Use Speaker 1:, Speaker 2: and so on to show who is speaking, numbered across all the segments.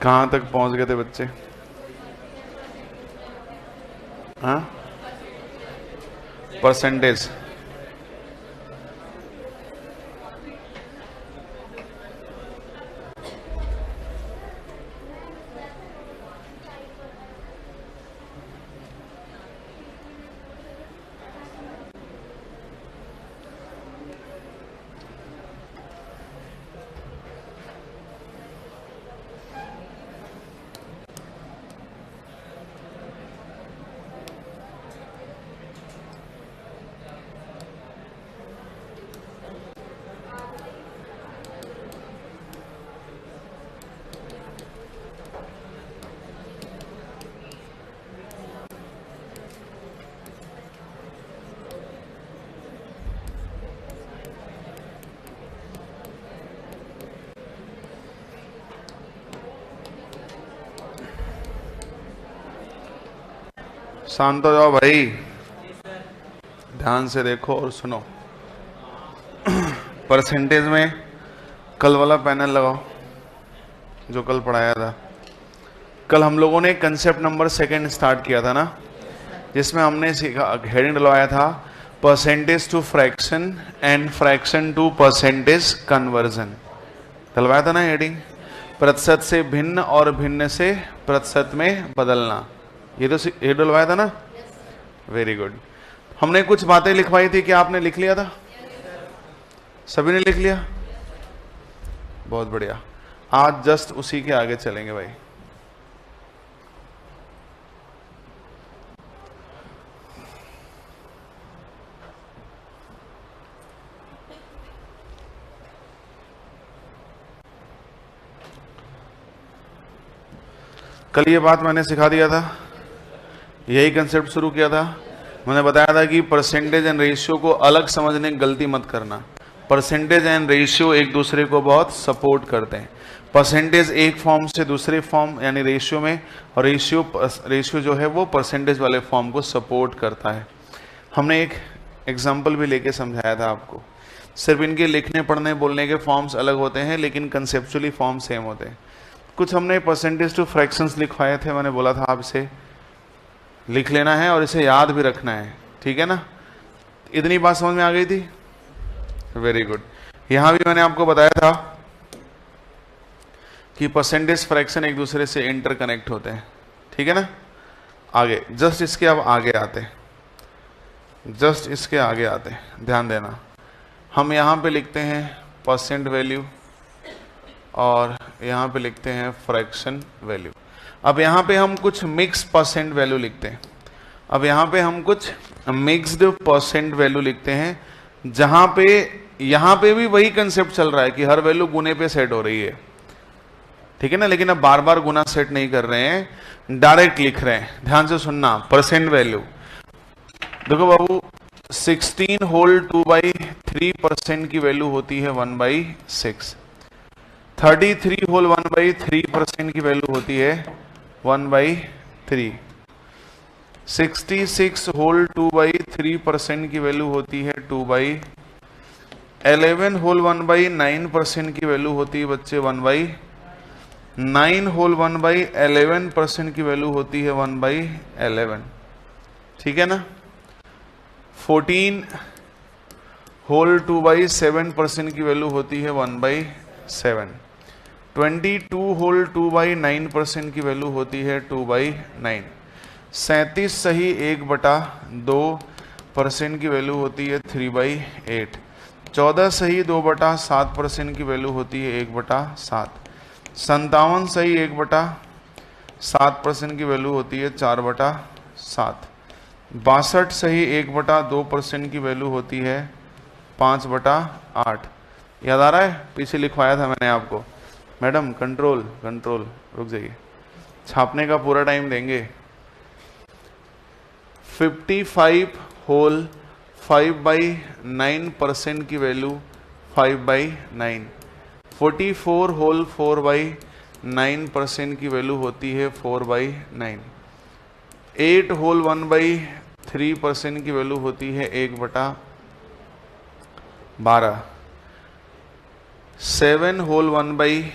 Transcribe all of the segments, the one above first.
Speaker 1: कहाँ तक पहुंच गए थे बच्चे? हाँ, परसेंटेज। शांत हो जाओ भाई, ध्यान से देखो और सुनो। परसेंटेज में कल वाला पैनल लगाओ जो कल पढ़ाया था। कल हम लोगों ने कंसेप्ट नंबर 2 स्टार्ट किया था ना, जिसमें हमने सीखा, हेडिंग डलवाया था percentage to fraction and fraction to percentage conversion. डलवाया था ना हेडिंग, प्रतिशत से भिन्न और भिन्न से प्रतिशत में बदलना। ये तो ये डलवाया था ना। Very good. हमने कुछ बातें लिखवाई थी, क्या आपने लिख लिया था? सभी ने लिख लिया? बहुत बढ़िया। आज जस्ट उसी के आगे चलेंगे भाई। कल ये बात मैंने सिखा दिया था, यही कंसेप्ट शुरू किया था। मैंने बताया था कि परसेंटेज एंड रेशियो को अलग समझने की गलती मत करना। परसेंटेज एंड रेशियो एक दूसरे को बहुत सपोर्ट करते हैं। परसेंटेज एक फॉर्म से दूसरे फॉर्म यानी रेशियो में, और रेशियो जो है वो परसेंटेज वाले फॉर्म को सपोर्ट करता है। हमने एक एग्जाम्पल भी लेके समझाया था आपको। सिर्फ इनके लिखने पढ़ने बोलने के फॉर्म्स अलग होते हैं, लेकिन कंसेप्चुअली फॉर्म सेम होते हैं। कुछ हमने परसेंटेज टू फ्रैक्शंस लिखवाए थे, मैंने बोला था आप इसे लिख लेना है और इसे याद भी रखना है, ठीक है ना। इतनी बात समझ में आ गई थी? Very good. यहां भी मैंने आपको बताया था कि परसेंटेज फ्रैक्शन एक दूसरे से इंटरकनेक्ट होते हैं, ठीक है ना। आगे जस्ट इसके अब आगे आते हैं, जस्ट इसके आगे आते हैं, ध्यान देना। हम यहां पे लिखते हैं परसेंट वैल्यू और यहां पे लिखते हैं फ्रैक्शन वैल्यू। अब यहाँ पे हम कुछ मिक्स परसेंट वैल्यू लिखते हैं। अब यहाँ पे हम कुछ मिक्स्ड परसेंट वैल्यू लिखते हैं, जहां पे यहाँ पे भी वही कंसेप्ट चल रहा है कि हर वैल्यू गुने पे सेट हो रही है, ठीक है ना। लेकिन अब बार बार गुना सेट नहीं कर रहे हैं, डायरेक्ट लिख रहे हैं। ध्यान से सुनना। परसेंट वैल्यू देखो बाबू, 16 होल 2/3% की वैल्यू होती है 1/6। 33 होल 1/3% की वैल्यू होती है 1/3। 66 होल 2/3% की वैल्यू होती है 2/। 11 होल 1/9% की वैल्यू होती है बच्चे 1/। 9 होल 1/11% की वैल्यू होती है 1/11, ठीक है ना। 14 होल 2/7% की वैल्यू होती है 1/7। 22 होल 2/9% की वैल्यू होती है 2/9। 37 सही 1/2% की वैल्यू होती है 3/8। 14 सही 2/7% की वैल्यू होती है 1/7। 57 सही 1/7% की वैल्यू होती है 4/7। 62 सही 1/2% की वैल्यू होती है 5/8। याद आ रहा है? पीछे लिखवाया था मैंने आपको। मैडम कंट्रोल कंट्रोल, रुक जाइए, छापने का पूरा टाइम देंगे। 55 होल 5/9% की वैल्यू 5/9। 44 होल 4/9% की वैल्यू होती है 4/9। 8 होल 1/3% की वैल्यू होती है 1/12। 7 होल 1/3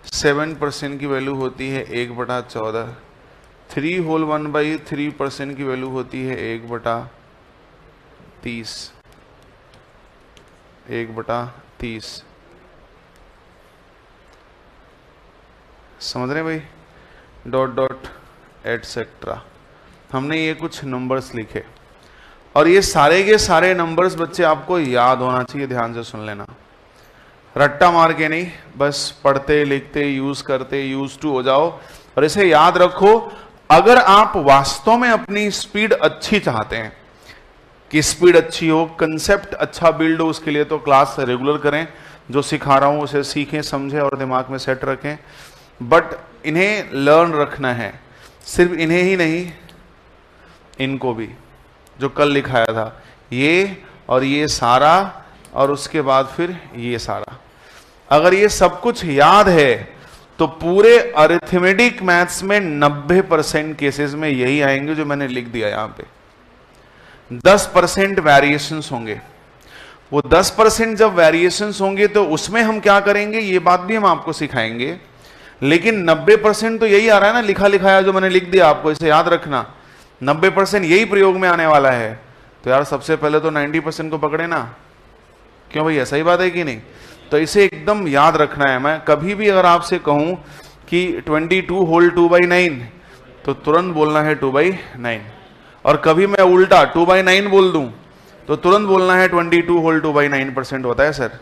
Speaker 1: 7% की वैल्यू होती है 1/14। 3 होल 1/3% की वैल्यू होती है 1/30। 1/30 समझ रहे हैं भाई? Dot dot etcetera. हमने ये कुछ नंबर्स लिखे और ये सारे के सारे नंबर्स बच्चे आपको याद होना चाहिए। ध्यान से सुन लेना, रट्टा मार के नहीं, बस पढ़ते लिखते यूज करते यूज टू हो जाओ। और इसे याद रखो, अगर आप वास्तव में अपनी स्पीड अच्छी चाहते हैं कि स्पीड अच्छी हो, कंसेप्ट अच्छा बिल्ड हो, उसके लिए तो क्लास रेगुलर करें। जो सिखा रहा हूं उसे सीखें, समझें और दिमाग में सेट रखें। बट इन्हें लर्न रखना है, सिर्फ इन्हें ही नहीं, इनको भी, जो कल लिखाया था, ये और ये सारा, और उसके बाद फिर ये सारा। अगर ये सब कुछ याद है तो पूरे अरिथमेटिक मैथ्स में 90% केसेस में यही आएंगे जो मैंने लिख दिया यहां पे। 10% वेरिएशंस होंगे। वो 10% जब वेरिएशंस होंगे तो उसमें हम क्या करेंगे, ये बात भी हम आपको सिखाएंगे। लेकिन 90% तो यही आ रहा है ना, लिखा लिखाया जो मैंने लिख दिया आपको, इसे याद रखना। 90% यही प्रयोग में आने वाला है। तो यार सबसे पहले तो 90% को पकड़े ना। क्यों भाई, ऐसा ही बात है कि नहीं? तो इसे एकदम याद रखना है। मैं कभी भी अगर आपसे कहूं कि 22 होल 2/9 तो तुरंत बोलना है 2/9। और कभी मैं उल्टा 2/9 बोल दूं तो तुरंत बोलना है 22 होल 2/9% होता है सर।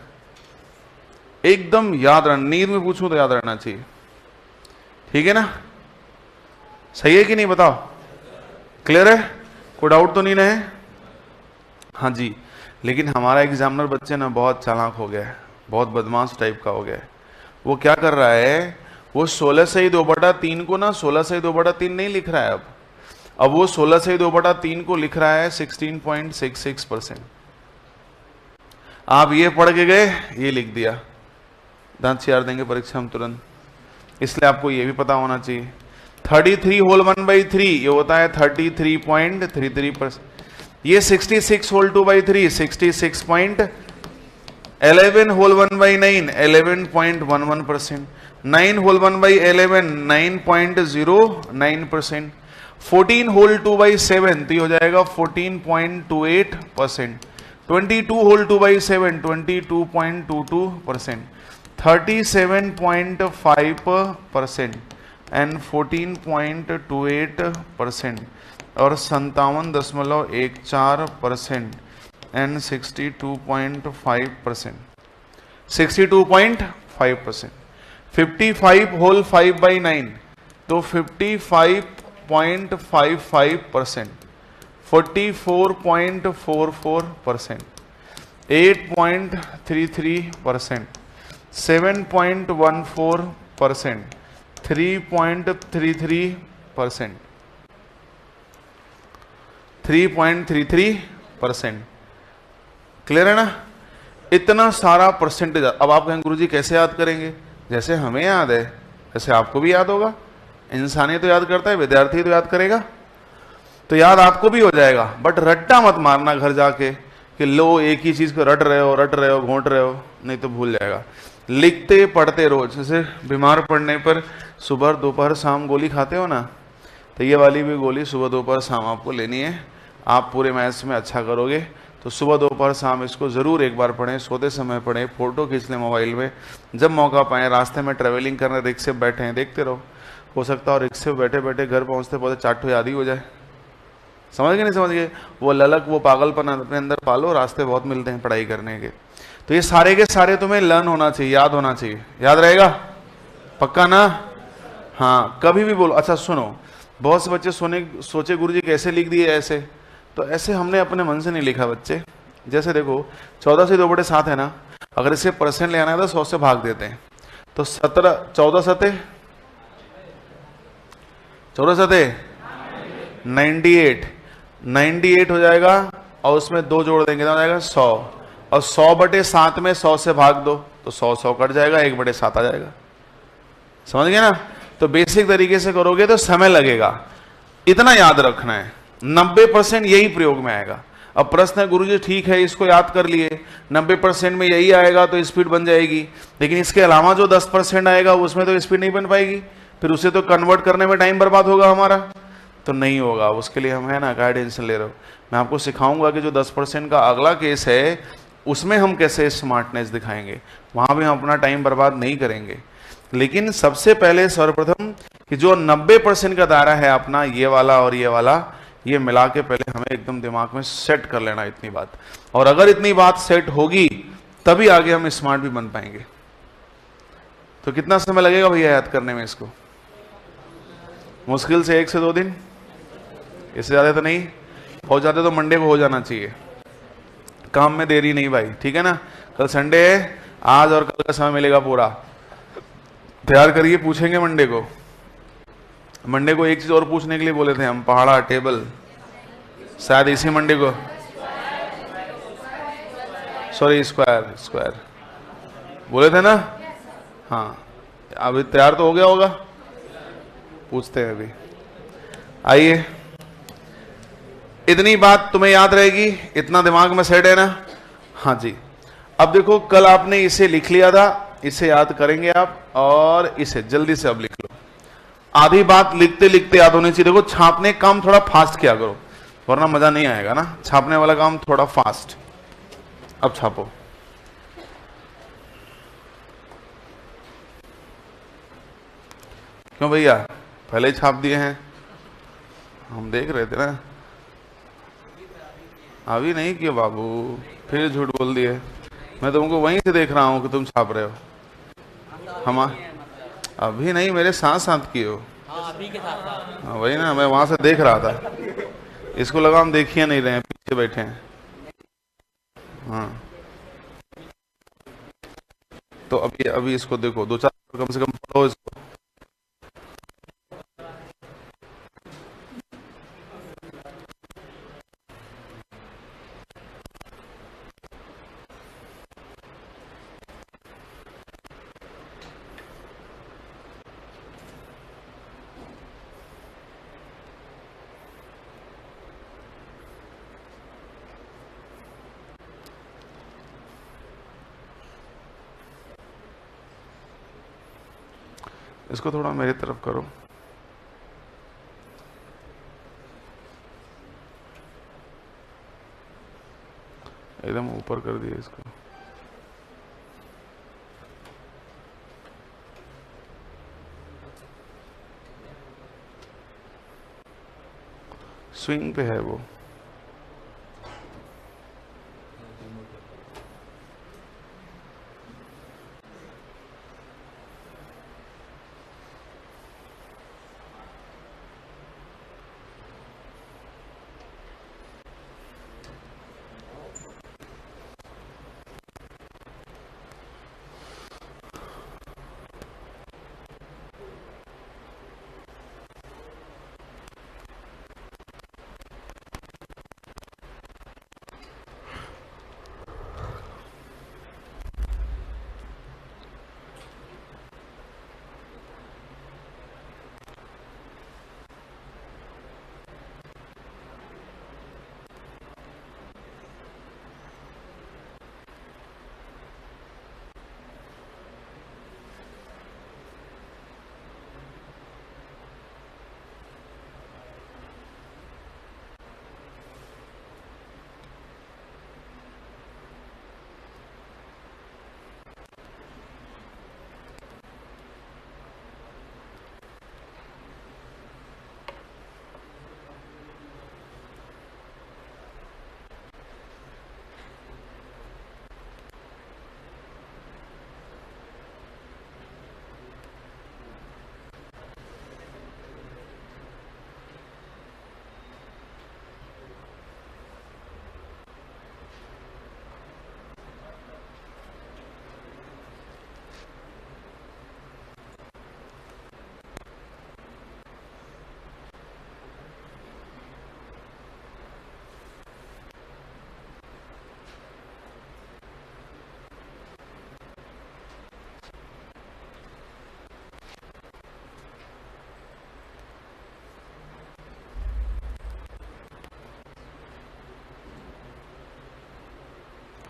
Speaker 1: एकदम याद रहना, नींद में पूछूं तो याद रहना चाहिए। ठीक है ना? सही है कि नहीं बताओ? क्लियर है? कोई डाउट तो नहीं ना है? हाँ जी। लेकिन हमारा एग्जामिनर बच्चे ना बहुत चालाक हो गया है, बहुत बदमाश टाइप का हो गया है। वो क्या कर रहा है, वो 16 से 2/3 को ना 16 से 2/3 नहीं लिख रहा है अब वो 16 से 2/3 को लिख रहा है 16.66%। आप ये पढ़ के गए, ये लिख दिया, दांत चियार देंगे परीक्षा में तुरंत। इसलिए आपको ये भी पता होना चाहिए। 33 होल 1/3 ये होता है 33.33%। ये 66 होल 2/3 66. 11 होल 1/9 11.11%। 9 होल 1/11 9.09%। 14 होल 2/7 तो ये हो जाएगा 14.28%। 22 होल 2/7 22.22%। 37.5% एंड 14.28% और 57.14% एंड 62.5%। 62.5%। 55 होल 5/9 तो 55.55%। 44.44%। 8.33%। 7.14%। 3.33%। 3.33%। क्लियर है ना? इतना सारा परसेंटेज। अब आप कहेंगे गुरुजी कैसे याद करेंगे? जैसे हमें याद है वैसे आपको भी याद होगा। इंसानी तो याद करता है, विद्यार्थी तो याद करेगा, तो याद आपको भी हो जाएगा। बट रट्टा मत मारना घर जाके कि लो एक ही चीज को रट रहे हो घोंट रहे हो, नहीं तो भूल जाएगा। लिखते पढ़ते रोज। जैसे बीमार पड़ने पर सुबह दोपहर शाम गोली खाते हो ना, तो ये वाली भी गोली सुबह दोपहर शाम आपको लेनी है। आप पूरे मैथ्स में अच्छा करोगे तो सुबह दोपहर शाम इसको जरूर एक बार पढ़ें, सोते समय पढ़ें, फोटो खींच लें मोबाइल में, जब मौका पाएं। रास्ते में ट्रेवलिंग करने रिक्शे बैठे हैं, देखते रहो, हो सकता है रिक्शे में बैठे बैठे घर पहुंचते पहुंचते चाटो याद ही हो जाए। समझ गए नहीं समझ गए? वो ललक वो पागलपन अपने अंदर पालो, रास्ते बहुत मिलते हैं पढ़ाई करने के। तो ये सारे के सारे तुम्हें लर्न होना चाहिए, याद होना चाहिए। याद रहेगा पक्का ना? हाँ, कभी भी बोलो। अच्छा सुनो, बहुत से बच्चे सोचे गुरुजी कैसे लिख दिए ऐसे, तो ऐसे हमने अपने मन से नहीं लिखा बच्चे। जैसे देखो 14 से 2/7 है ना, अगर इसे परसेंट ले आना है तो 100 से भाग देते हैं, तो 14 सते 98 हो जाएगा, और उसमें 2 जोड़ देंगे तो हो जाएगा 100, और 100/7 में 100 से भाग दो तो 100 कट जाएगा, 1/7 आ जाएगा। समझ गए ना? तो बेसिक तरीके से करोगे तो समय लगेगा। इतना याद रखना है, 90% यही प्रयोग में आएगा। अब प्रश्न है गुरुजी ठीक है इसको याद कर लिए, 90% में यही आएगा तो स्पीड बन जाएगी, लेकिन इसके अलावा जो 10% आएगा उसमें तो स्पीड नहीं बन पाएगी, फिर उसे तो कन्वर्ट करने में टाइम बर्बाद होगा हमारा, तो नहीं होगा। उसके लिए हम है ना गाइडेंस ले रहे हो, मैं आपको सिखाऊंगा कि जो 10% का अगला केस है उसमें हम कैसे स्मार्टनेस दिखाएंगे, वहां भी हम अपना टाइम बर्बाद नहीं करेंगे। लेकिन सबसे पहले सर्वप्रथम कि जो 90% का दायरा है अपना, ये वाला और ये वाला, ये मिला के पहले हमें एकदम दिमाग में सेट कर लेना इतनी बात, और अगर इतनी बात सेट होगी तभी आगे हम स्मार्ट भी बन पाएंगे। तो कितना समय लगेगा भैया याद करने में इसको? मुश्किल से 1 से 2 दिन, इससे ज्यादा तो नहीं। हो जाते तो मंडे को हो जाना चाहिए, काम में देरी नहीं भाई, ठीक है ना। कल संडे है, आज और कल का समय मिलेगा पूरा, तैयार करिए, पूछेंगे मंडे को। मंडे को एक चीज और पूछने के लिए बोले थे हम, पहाड़ा टेबल, शायद इसी मंडे को, सॉरी स्क्वायर बोले थे ना। हाँ अभी तैयार तो हो गया होगा, पूछते हैं अभी। आइए, इतनी बात तुम्हें याद रहेगी, इतना दिमाग में सेट है ना? हाँ जी। अब देखो कल आपने इसे लिख लिया था, इसे याद करेंगे आप, और इसे जल्दी से अब लिख लो। आधी बात लिखते लिखते याद होनी चाहिए। देखो छापने काम थोड़ा फास्ट किया करो, वरना मजा नहीं आएगा ना, छापने वाला काम थोड़ा फास्ट। अब छापो। क्यों भैया, पहले ही छाप दिए हैं? हम देख रहे थे ना। अभी नहीं किया बाबू, फिर झूठ बोल दिए। मैं तुमको वहीं से देख रहा हूं कि तुम छाप रहे हो। हम अभी नहीं, मेरे साथ साथ किए हो।
Speaker 2: अभी के साथ
Speaker 1: वही ना, मैं वहां से देख रहा था। इसको लगा हम देख ही नहीं रहे हैं, पीछे बैठे हैं। हाँ तो अभी इसको देखो, 2-4 कम से कम पढ़ो इसको। इसको थोड़ा मेरी तरफ करो। एकदम ऊपर कर दिया इसको। स्विंग पे है वो।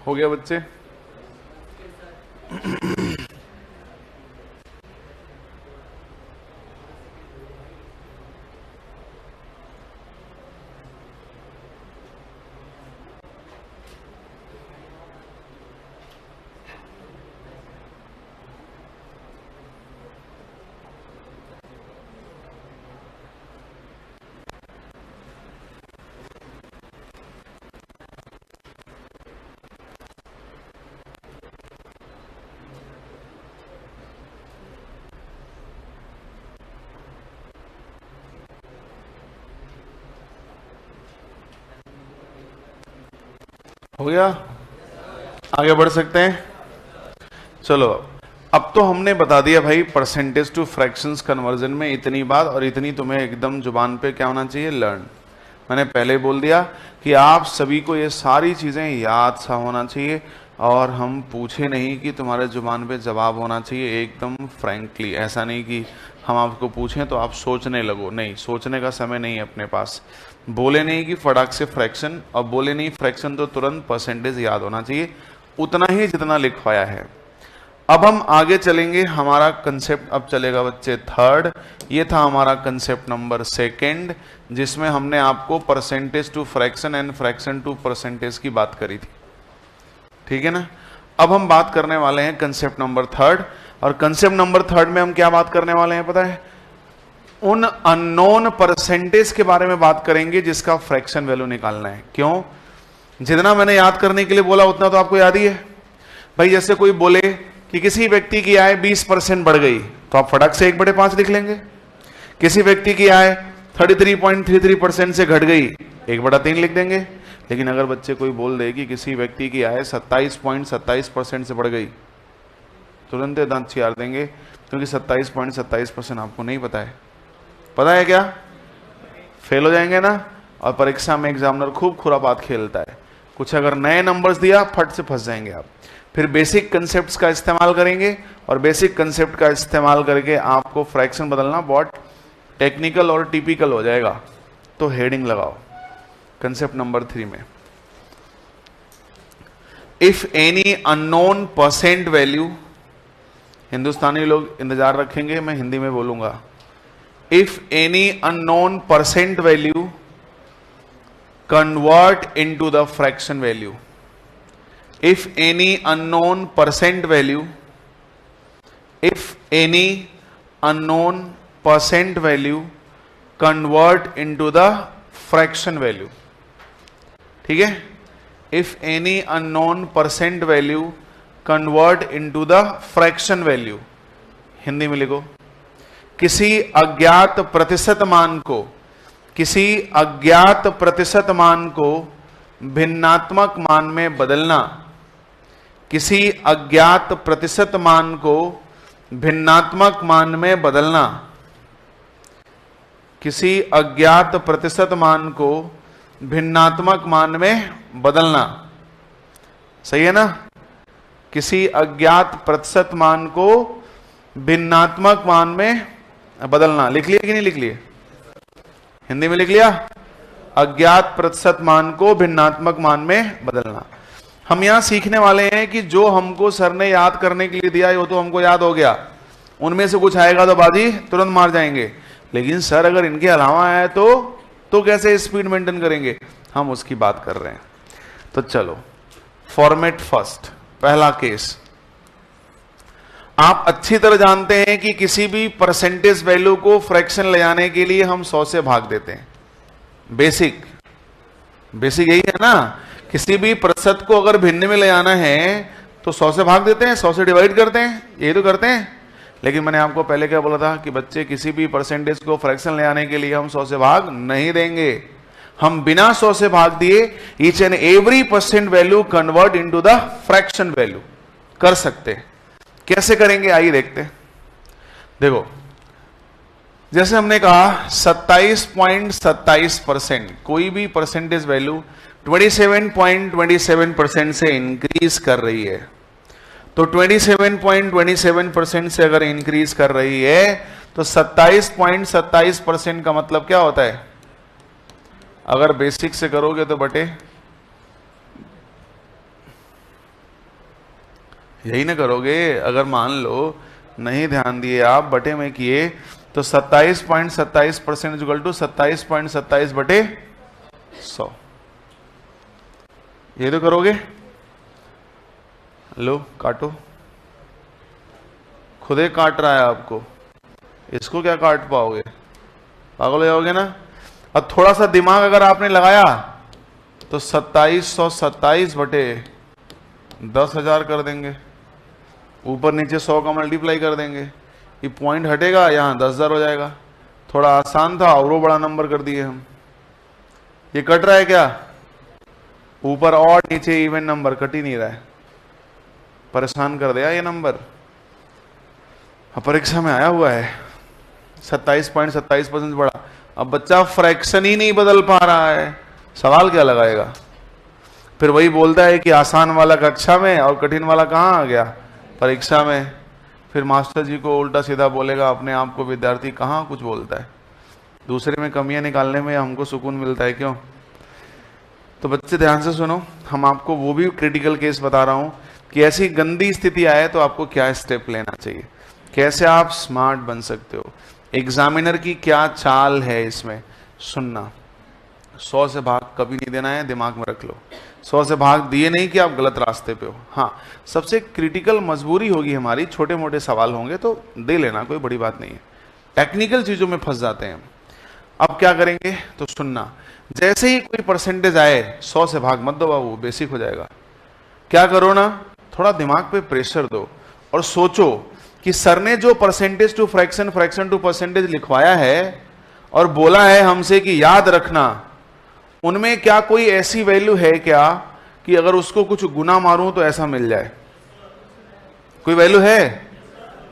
Speaker 1: हो गया बच्चे? हो गया? आगे बढ़ सकते हैं? चलो, अब तो हमने बता दिया भाई परसेंटेज टू फ्रैक्शंस कन्वर्जन में इतनी बात, और इतनी तुम्हें एकदम जुबान पे क्या होना चाहिए? लर्न। मैंने पहले बोल दिया कि आप सभी को ये सारी चीजें याद सा होना चाहिए, और हम पूछे नहीं कि तुम्हारे जुबान पे जवाब होना चाहिए एकदम फ्रैंकली। ऐसा नहीं कि हम आपको पूछें तो आप सोचने लगो, नहीं, सोचने का समय नहीं है अपने पास। बोले नहीं कि फटाक से फ्रैक्शन, और बोले नहीं फ्रैक्शन तो तुरंत परसेंटेज याद होना चाहिए, उतना ही जितना लिखवाया है। अब हम आगे चलेंगे, हमारा कंसेप्ट अब चलेगा बच्चे थर्ड। ये था हमारा कंसेप्ट नंबर सेकंड, जिसमें हमने आपको percentage to fraction and fraction to percentage की बात करी थी, ठीक है ना। अब हम बात करने वाले हैं कंसेप्ट नंबर थर्ड, और कंसेप्ट नंबर थर्ड में हम क्या बात करने वाले हैं पता है? उन अननोन परसेंटेज के बारे में बात करेंगे जिसका फ्रैक्शन वैल्यू निकालना है। क्यों? जितना मैंने याद करने के लिए बोला उतना तो आपको याद ही है भाई। जैसे कोई बोले कि किसी व्यक्ति की आय 20% बढ़ गई, तो आप फटाक से 1/5 लिख लेंगे। किसी व्यक्ति की आय 33.33% से घट गई, 1/3 लिख देंगे। लेकिन अगर बच्चे कोई बोल दे कि किसी व्यक्ति की आय 27.27% से बढ़ गई, तुरंत दांत चियार देंगे, क्योंकि 27.27% आपको नहीं पता है। पता है क्या? फेल हो जाएंगे ना। और परीक्षा में एग्जामिनर खूब खुरापात खेलता है, कुछ अगर नए नंबर्स दिया फट से फंस जाएंगे आप। फिर बेसिक कंसेप्ट्स का इस्तेमाल करेंगे, और बेसिक कंसेप्ट का इस्तेमाल करके आपको फ्रैक्शन बदलना बहुत टेक्निकल और टिपिकल हो जाएगा। तो हेडिंग लगाओ कंसेप्ट नंबर 3 में, if any unknown percent value, Hindustani लोग इंतजार रखेंगे, मैं हिंदी में बोलूंगा। If any unknown percent value convert into the fraction value, if any unknown percent value, if any unknown percent value convert into the fraction value, ठीक है? if any unknown percent value convert into the fraction value, Hindi में लिखो, किसी अज्ञात प्रतिशत मान को, किसी अज्ञात प्रतिशत मान को भिन्नात्मक मान में बदलना, किसी अज्ञात प्रतिशत मान को भिन्नात्मक मान में बदलना, किसी अज्ञात प्रतिशत मान को भिन्नात्मक मान में बदलना, सही है ना? किसी अज्ञात प्रतिशत मान को भिन्नात्मक मान में बदलना। लिख लिया कि नहीं लिख लिया? हिंदी में लिख लिया? अज्ञात प्रतिशत मान को भिन्नात्मक मान में बदलना। हम यहां सीखने वाले हैं कि जो हमको सर ने याद करने के लिए दिया है वो तो हमको याद हो गया, उनमें से कुछ आएगा तो बाजी तुरंत मार जाएंगे। लेकिन सर अगर इनके अलावा आए तो कैसे स्पीड मेंटेन करेंगे? हम उसकी बात कर रहे हैं। तो चलो, फॉर्मेट फर्स्ट, पहला केस। आप अच्छी तरह जानते हैं कि किसी भी परसेंटेज वैल्यू को फ्रैक्शन ले जाने के लिए हम 100 से भाग देते हैं। बेसिक यही है ना। किसी भी प्रतिशत को अगर भिन्न में ले जाना है तो 100 से भाग देते हैं, 100 से डिवाइड करते हैं, यही तो करते हैं। लेकिन मैंने आपको पहले क्या बोला था कि बच्चे किसी भी परसेंटेज को फ्रैक्शन ले आने के लिए हम 100 से भाग नहीं देंगे। हम बिना 100 से भाग दिए each and every percent value convert into the fraction value कर सकते हैं। कैसे करेंगे आइए देखते हैं। देखो, जैसे हमने कहा 27.27%, कोई भी परसेंटेज वैल्यू 27.27% से इंक्रीज कर रही है, तो 27.27% से अगर इंक्रीज कर रही है तो 27.27% का मतलब क्या होता है? अगर बेसिक से करोगे तो बटे यही ना करोगे। अगर मान लो नहीं ध्यान दिए आप, बटे में किए, तो 27.27% इक्वल टू 27.27 बटे 100, ये तो करोगे। लो काटो, खुदे काट रहा है आपको, इसको क्या काट पाओगे, पागल हो जाओगे ना। अब थोड़ा सा दिमाग अगर आपने लगाया तो 2727 बटे 10,000 कर देंगे, ऊपर नीचे 100 का मल्टीप्लाई कर देंगे, ये पॉइंट हटेगा, यहां 10,000 हो जाएगा। थोड़ा आसान था और वो बड़ा नंबर कर दिए हम। ये कट रहा है क्या, ऊपर और नीचे इवन नंबर कट ही नहीं रहा है, परेशान कर दिया ये नंबर। परीक्षा में आया हुआ है 27.27% बढ़ा। अब बच्चा फ्रैक्शन ही नहीं बदल पा रहा है, सवाल क्या लगाएगा, फिर वही बोलता है कि आसान वाला कक्षा में और कठिन वाला कहाँ आ गया, परीक्षा में। फिर मास्टर जी को उल्टा सीधा बोलेगा, अपने आप को विद्यार्थी कहाँ कुछ बोलता है, दूसरे में कमियां निकालने में हमको सुकून मिलता है क्यों। तो बच्चे ध्यान से सुनो, हम आपको वो भी क्रिटिकल केस बता रहा हूं कि ऐसी गंदी स्थिति आए तो आपको क्या स्टेप लेना चाहिए, कैसे आप स्मार्ट बन सकते हो। एग्जामिनर की क्या चाल है इसमें, सुनना। 100 से भाग कभी नहीं देना है, दिमाग में रख लो। 100 से भाग दिए नहीं कि आप गलत रास्ते पे हो। हाँ, सबसे क्रिटिकल मजबूरी होगी हमारी, छोटे मोटे सवाल होंगे तो दे लेना, कोई बड़ी बात नहीं है। टेक्निकल चीजों में फंस जाते हैं हम। अब क्या करेंगे तो सुनना, जैसे ही कोई परसेंटेज आए 100 से भाग मत दो बाबू, बेसिक हो जाएगा। क्या करो ना, थोड़ा दिमाग पे प्रेशर दो और सोचो कि सर ने जो percentage to fraction, fraction to percentage लिखवाया है और बोला है हमसे कि याद रखना, उनमें क्या कोई ऐसी वैल्यू है क्या कि अगर उसको कुछ गुना मारूं तो ऐसा मिल जाए, कोई वैल्यू है।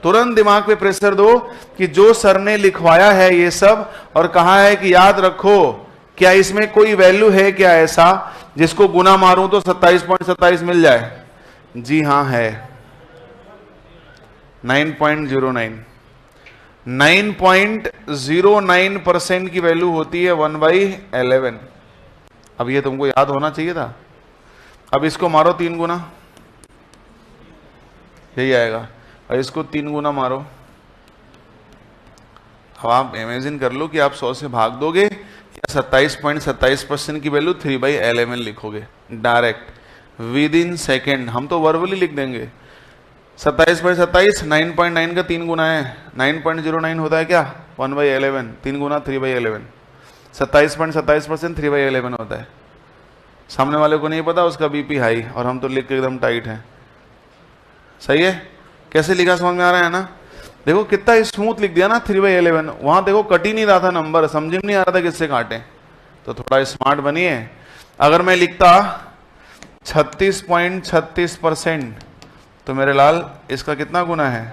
Speaker 1: तुरंत दिमाग पे प्रेशर दो कि जो सर ने लिखवाया है ये सब और कहा है कि याद रखो, क्या इसमें कोई वैल्यू है क्या ऐसा जिसको गुना मारूं तो 27.27 मिल जाए। जी हां है, 9.09। 9.09% की वैल्यू होती है 1/11। अब ये तुमको याद होना चाहिए था। अब इसको मारो 3 गुना, यही आएगा, और इसको 3 गुना मारो। अब आप इमेजिन कर लो कि आप 100 से भाग दोगे या 27.27% की वैल्यू 3/11 लिखोगे डायरेक्ट विद इन सेकेंड। हम तो वर्बली लिख देंगे 27.27 9.9 का 3 गुना है, 9.09 होता है क्या 1/11, 3 गुना 3/11, 27.27% 3/11 होता है। सामने वाले को नहीं पता, उसका बीपी हाई, और हम तो लिख के एकदम टाइट हैं। सही है, कैसे लिखा समझ में आ रहा है ना। देखो कितना स्मूथ लिख दिया ना 3/11, वहां देखो कट ही नहीं रहा था नंबर, समझ में नहीं आ रहा था किससे काटे। तो थोड़ा स्मार्ट बनिए। अगर मैं लिखता 36.36%, तो मेरे लाल इसका कितना गुना है,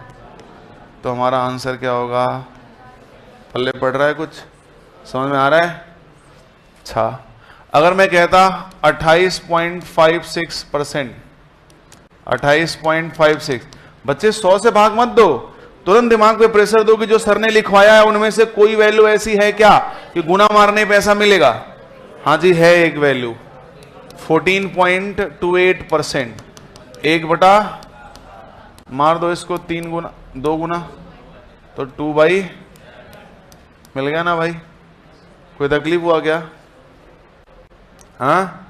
Speaker 1: तो हमारा आंसर क्या होगा। पल्ले पड़ रहा है कुछ, समझ में आ रहा है। अच्छा, अगर मैं कहता 28.56%, 28.56, बच्चे 100 से भाग मत दो, तुरंत दिमाग पे प्रेशर दो कि जो सर ने लिखवाया है उनमें से कोई वैल्यू ऐसी है क्या कि गुना मारने पे ऐसा मिलेगा। हाँ जी है एक वैल्यू, 14.28%। 1 बटा मार दो इसको 3 गुना 2 गुना, तो 2/, मिल गया ना भाई। कोई तकलीफ हुआ क्या। हाँ,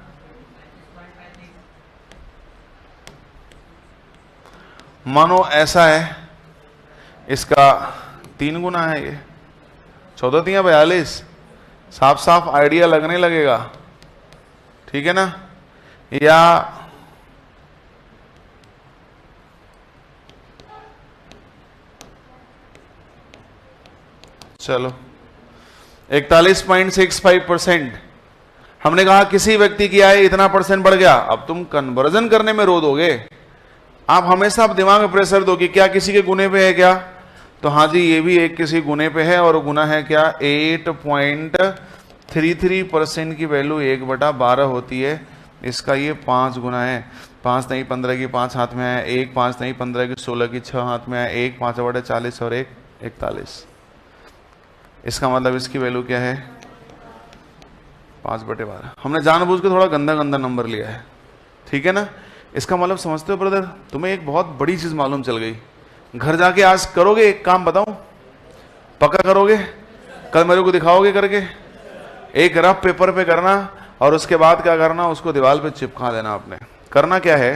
Speaker 1: मानो ऐसा है, इसका 3 गुना है, ये 14×42, साफ साफ आइडिया लगने लगेगा, ठीक है ना। या चलो 41.65%। हमने कहा किसी व्यक्ति की आय इतना परसेंट बढ़ गया, अब तुम कन्वर्जन करने में रो दोगे। आप हमेशा आप दिमाग में प्रेशर दो कि क्या किसी के गुने पे है क्या, तो हाँ जी ये भी एक किसी गुने पे है, और गुना है क्या 8.33% की वैल्यू 1/12 होती है। इसका ये 5 गुना है। 5 नहीं 15 की 5 हाथ में है, 1 5 नहीं 15 की 16 की 6 हाथ में है, 1 5/40 और 1 41। इसका मतलब इसकी वैल्यू क्या है 5/12। हमने जानबूझ के थोड़ा गंदा गंदा नंबर लिया है, ठीक है ना। इसका मतलब समझते हो ब्रदर, तुम्हें एक बहुत बड़ी चीज मालूम चल गई। घर जाके आज करोगे, एक काम बताऊं, पक्का करोगे, कल मेरे को दिखाओगे करके, एक रफ पेपर पे करना और उसके बाद क्या करना, उसको दीवार पे चिपका देना। आपने करना क्या है,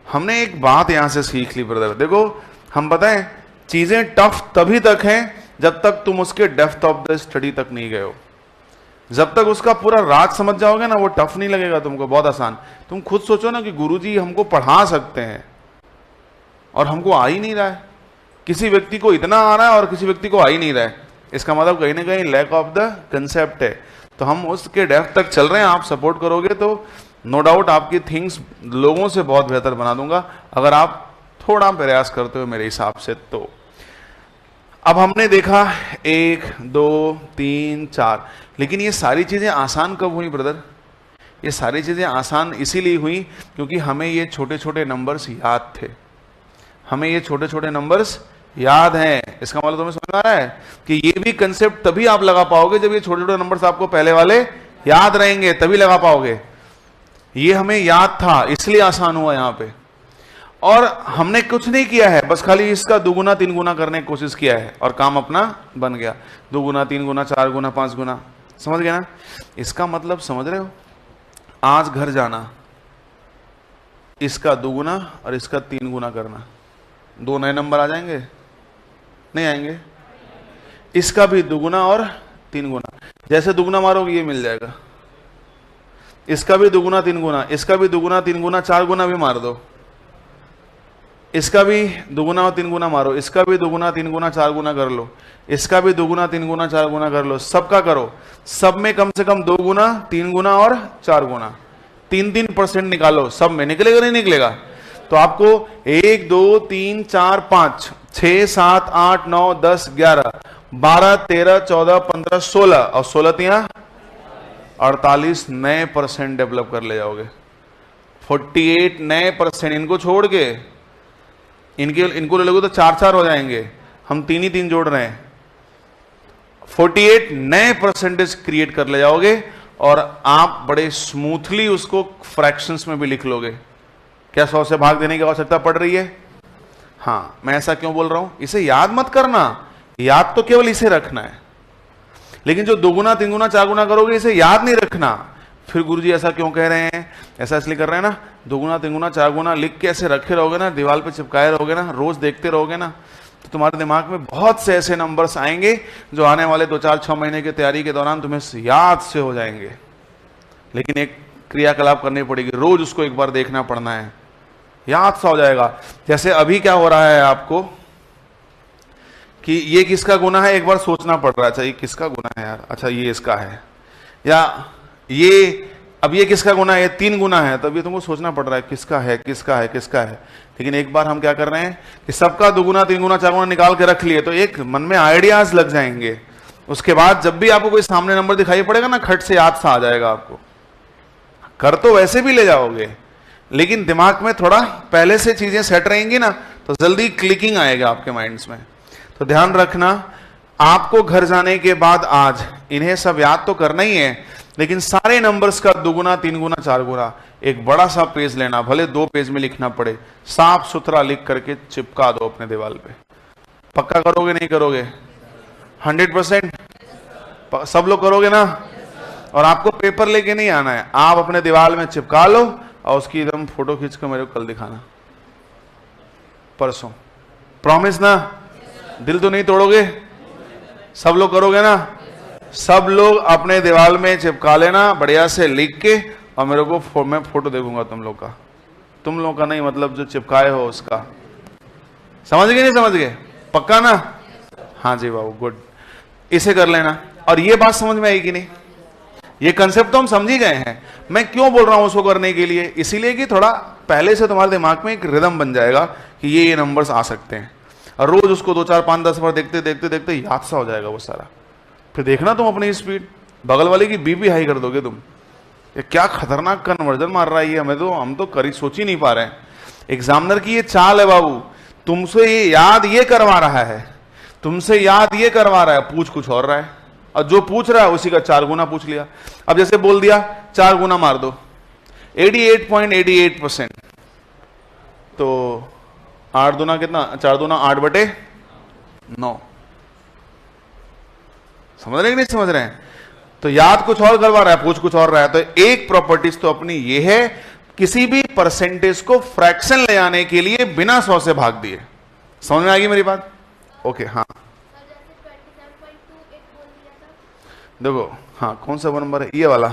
Speaker 1: हमने एक बात यहां से सीख ली ब्रदर, देखो हम बताएं, चीजें टफ तभी तक हैं जब तक तुम उसके डेप्थ ऑफ द स्टडी तक नहीं गए हो। जब तक उसका पूरा राज समझ जाओगे ना, वो टफ नहीं लगेगा तुमको, बहुत आसान। तुम खुद सोचो ना कि गुरुजी हमको पढ़ा सकते हैं और हमको आ ही नहीं रहा है। किसी व्यक्ति को इतना आ रहा है और किसी व्यक्ति को आ ही नहीं रहा है, इसका मतलब कहीं ना कहीं लैक ऑफ द कंसेप्ट है। तो हम उसके डेप्थ तक चल रहे हैं, आप सपोर्ट करोगे तो नो डाउट आपकी थिंग्स लोगों से बहुत बेहतर बना दूंगा, अगर आप थोड़ा प्रयास करते हो मेरे हिसाब से। तो अब हमने देखा 1 2 3 4, लेकिन ये सारी चीजें आसान कब हुई ब्रदर? ये सारी चीजें आसान इसीलिए हुई क्योंकि हमें ये छोटे छोटे नंबर्स याद थे, हमें ये छोटे छोटे नंबर्स याद हैं। इसका मतलब तुम्हें समझ आ रहा है कि ये भी कंसेप्ट तभी आप लगा पाओगे जब ये छोटे छोटे नंबर्स आपको पहले वाले याद रहेंगे, तभी लगा पाओगे। ये हमें याद था इसलिए आसान हुआ यहां पे, और हमने कुछ नहीं किया है, बस खाली इसका 2 गुना 3 गुना करने की कोशिश किया है और काम अपना बन गया। 2 गुना 3 गुना 4 गुना 5 गुना, समझ गए ना? इसका मतलब समझ रहे हो? आज घर जाना, इसका 2 गुना और इसका 3 गुना करना, 2 नए नंबर आ जाएंगे? नहीं आएंगे? इसका भी 2 गुना और 3 गुना, जैसे 2 गुना मारोगे ये मिल जाएगा, इसका भी 2 गुना 3 गुना, इसका भी 2 गुना 3 गुना 4 गुना भी मार दो, इसका भी 2 गुना और 3 गुना मारो, इसका भी 2 गुना 3 गुना 4 गुना कर लो, इसका भी 2 गुना 3 गुना 4 गुना कर लो, सबका करो, सब में कम से कम 2 गुना 3 गुना और 4 गुना, 3% निकालो, सब में निकलेगा नहीं निकलेगा? तो आपको 1 2 3 4 5 6 7 8 9 10 11 12 13 14 15 16 और 16 तिया 48 नए % डेवलप कर ले जाओगे। 48 नए %, इनको छोड़ के इनको ले लोगे तो 4 हो जाएंगे, हम 3 जोड़ रहे हैं। 48 नए % क्रिएट कर ले जाओगे और आप बड़े स्मूथली उसको फ्रैक्शंस में भी लिख लोगे। क्या 100 से भाग देने की आवश्यकता पड़ रही है? हाँ, मैं ऐसा क्यों बोल रहा हूं, इसे याद मत करना, याद तो केवल इसे रखना है, लेकिन जो 2 गुना 3 गुना 4 गुना करोगे इसे याद नहीं रखना। फिर गुरुजी ऐसा क्यों कह रहे हैं? ऐसा इसलिए कर रहे हैं ना, 2 गुना 3 गुना 4 गुना लिख के ऐसे रखे रहोगे ना, दीवार पे चिपकाए रहोगे ना, रोज देखते रहोगे ना, तो तुम्हारे दिमाग में बहुत से ऐसे नंबर्स आएंगे जो आने वाले 2 4 6 महीने की तैयारी के दौरान तुम्हें याद से हो जाएंगे। लेकिन एक क्रियाकलाप करनी पड़ेगी, रोज उसको एक बार देखना पड़ना है, याद सा हो जाएगा। जैसे अभी क्या हो रहा है आपको कि ये किसका गुना है, एक बार सोचना पड़ रहा है, अच्छा ये किसका गुना है यार, अच्छा ये इसका है, या ये अब ये किसका गुना है, ये 3 गुना है, तब ये तुमको सोचना पड़ रहा है किसका है किसका है किसका है। लेकिन एक बार हम क्या कर रहे हैं कि सबका 2 गुना 3 गुना 4 गुना निकाल के रख लिए, तो एक मन में आइडियाज लग जाएंगे। उसके बाद जब भी आपको कोई सामने नंबर दिखाई पड़ेगा ना, खट से याद सा आ जाएगा आपको। कर तो वैसे भी ले जाओगे, लेकिन दिमाग में थोड़ा पहले से चीजें सेट रहेंगी ना, तो जल्दी क्लिकिंग आएगा आपके माइंड्स में। तो ध्यान रखना, आपको घर जाने के बाद आज इन्हें सब याद तो करना ही है, लेकिन सारे नंबर्स का 2 गुना 3 गुना 4 गुना एक बड़ा सा पेज लेना, भले 2 पेज में लिखना पड़े, साफ सुथरा लिख करके चिपका दो अपने दीवार पे। पक्का करोगे नहीं करोगे? 100% सब लोग करोगे ना? और आपको पेपर लेके नहीं आना है, आप अपने दीवार में चिपका लो और उसकी एकदम फोटो खींच कर मेरे को कल दिखाना, परसों। प्रॉमिस ना? दिल तो नहीं तोड़ोगे? सब लोग करोगे ना? सब लोग अपने दीवार में चिपका लेना बढ़िया से लिख के, और मेरे को मैं फोटो देखूंगा तुम लोग का, तुम लोग का नहीं, मतलब जो चिपकाए हो उसका। समझ गए नहीं समझ गए? पक्का ना? हाँ जी बाबू, गुड। इसे कर लेना। और ये बात समझ में आई कि नहीं? ये कंसेप्ट तो हम समझ ही गए हैं। मैं क्यों बोल रहा हूं उसको करने के लिए? इसीलिए कि थोड़ा पहले से तुम्हारे दिमाग में एक रिदम बन जाएगा कि ये नंबर्स आ सकते हैं, और रोज उसको 2 4 5 10 बार देखते देखते देखते याद सा हो जाएगा वो सारा। फिर देखना तुम अपनी स्पीड, बगल वाले की बीपी हाई कर दोगे तुम। ये क्या खतरनाक कन्वर्जन मार रहा है ये, हमें तो, हम तो करी सोच ही नहीं पा रहे हैं। एग्जामिनर की ये चाल है बाबू, तुमसे ये याद ये करवा रहा है, तुमसे याद ये करवा रहा है, पूछ कुछ और रहा है, और जो पूछ रहा है उसी का 4 गुना पूछ लिया। अब जैसे बोल दिया 4 गुना मार दो, 88.88%, तो 8 दूना कितना, 4 दूना 8/9। समझ रहे कि नहीं समझ रहे हैं? तो याद कुछ और करवा रहा है, पूछ कुछ और रहा है। तो एक प्रॉपर्टीज तो अपनी ये है, किसी भी परसेंटेज को फ्रैक्शन ले आने के लिए बिना 100 से भाग दिए। समझ में आ गई मेरी बात? ओके, हाँ देखो, हाँ कौन सा नंबर है ये वाला?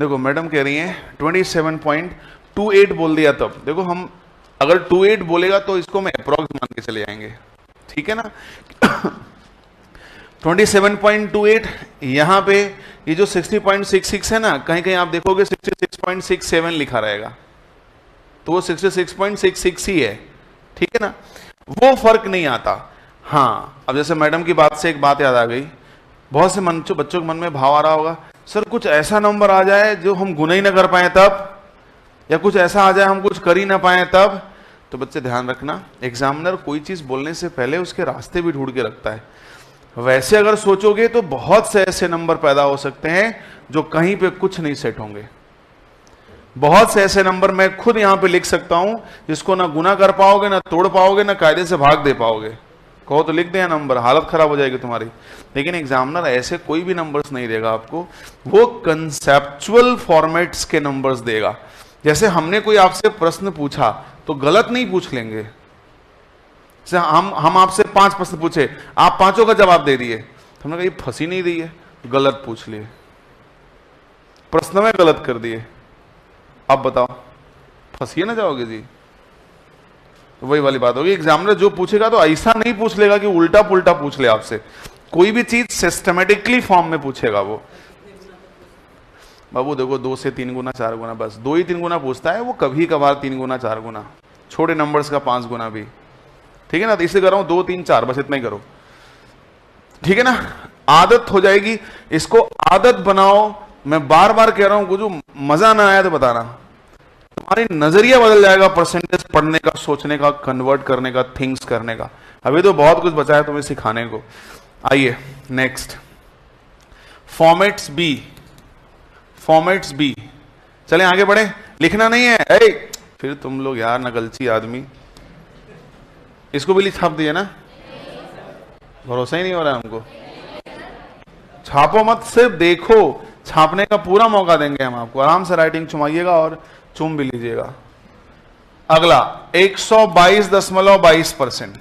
Speaker 1: देखो मैडम कह रही हैं 27.28 बोल दिया तब। देखो हम अगर 28 बोलेगा तो इसको मैं अप्रॉक्स मान के चले जाएंगे, ठीक है ना? 27.28 यहां पे ये जो 60.66 है ना, कहीं कहीं आप देखोगे 66.67 लिखा रहेगा, तो वो 66.66 ही है, ठीक है ना? वो फर्क नहीं आता। हाँ, अब जैसे मैडम की बात से एक बात याद आ गई, बहुत से बच्चों के मन में भाव आ रहा होगा, सर कुछ ऐसा नंबर आ जाए जो हम गुना ही ना कर पाए तब, या कुछ ऐसा आ जाए हम कुछ कर ही ना पाए तब। तो बच्चे ध्यान रखना, एग्जामिनर कोई चीज बोलने से पहले उसके रास्ते भी ढूंढ के रखता है। वैसे अगर सोचोगे तो बहुत से ऐसे नंबर पैदा हो सकते हैं जो कहीं पे कुछ नहीं सेट होंगे। बहुत से ऐसे नंबर मैं खुद यहां पे लिख सकता हूं जिसको ना गुना कर पाओगे, ना तोड़ पाओगे, ना कायदे से भाग दे पाओगे। कहो तो लिख दे नंबर, हालत खराब हो जाएगी तुम्हारी। लेकिन एग्जामिनर ऐसे कोई भी नंबर्स नहीं देगा आपको, वो कंसेप्चुअल फॉर्मेट्स के नंबर्स देगा। जैसे हमने कोई आपसे प्रश्न पूछा तो गलत नहीं पूछ लेंगे। हम आपसे 5 प्रश्न पूछे, आप 5 का जवाब दे दिए, तो हमने कहा ये फंसी नहीं दी है, गलत पूछ लिए, प्रश्न में गलत कर दिए। अब बताओ फंसिए ना जाओगे जी? तो वही वाली बात होगी, एग्जामिनर जो पूछेगा तो ऐसा नहीं पूछ लेगा कि उल्टा पुल्टा पूछ ले आपसे। कोई भी चीज सिस्टमेटिकली फॉर्म में पूछेगा वो। बाबू देखो 2 से 3 गुना 4 गुना, बस 2 ही 3 गुना पूछता है वो, कभी कभार 3 गुना 4 गुना, छोटे नंबर्स का 5 गुना भी, ठीक है ना? तो इसलिए कर रहा हूं 2 3 4, बस इतना ही करो, ठीक है ना? आदत हो जाएगी, इसको आदत बनाओ। मैं बार बार कह रहा हूं, जो मजा ना आया तो बताना, तुम्हारी नजरिया बदल जाएगा परसेंटेज पढ़ने का, सोचने का, कन्वर्ट करने का, थिंग्स करने का। अभी तो बहुत कुछ बचा है तुम्हें सिखाने को। आइए next, formats B. Formats B, चलें आगे बढ़े। लिखना नहीं है फिर तुम लोग यार नकलची आदमी, इसको भी छाप दिए ना? भरोसा ही नहीं हो रहा है हमको। छापो मत, सिर्फ देखो, छापने का पूरा मौका देंगे हम आपको। आराम से राइटिंग चुमाइएगा और चुम भी लीजिएगा। अगला 122.22%।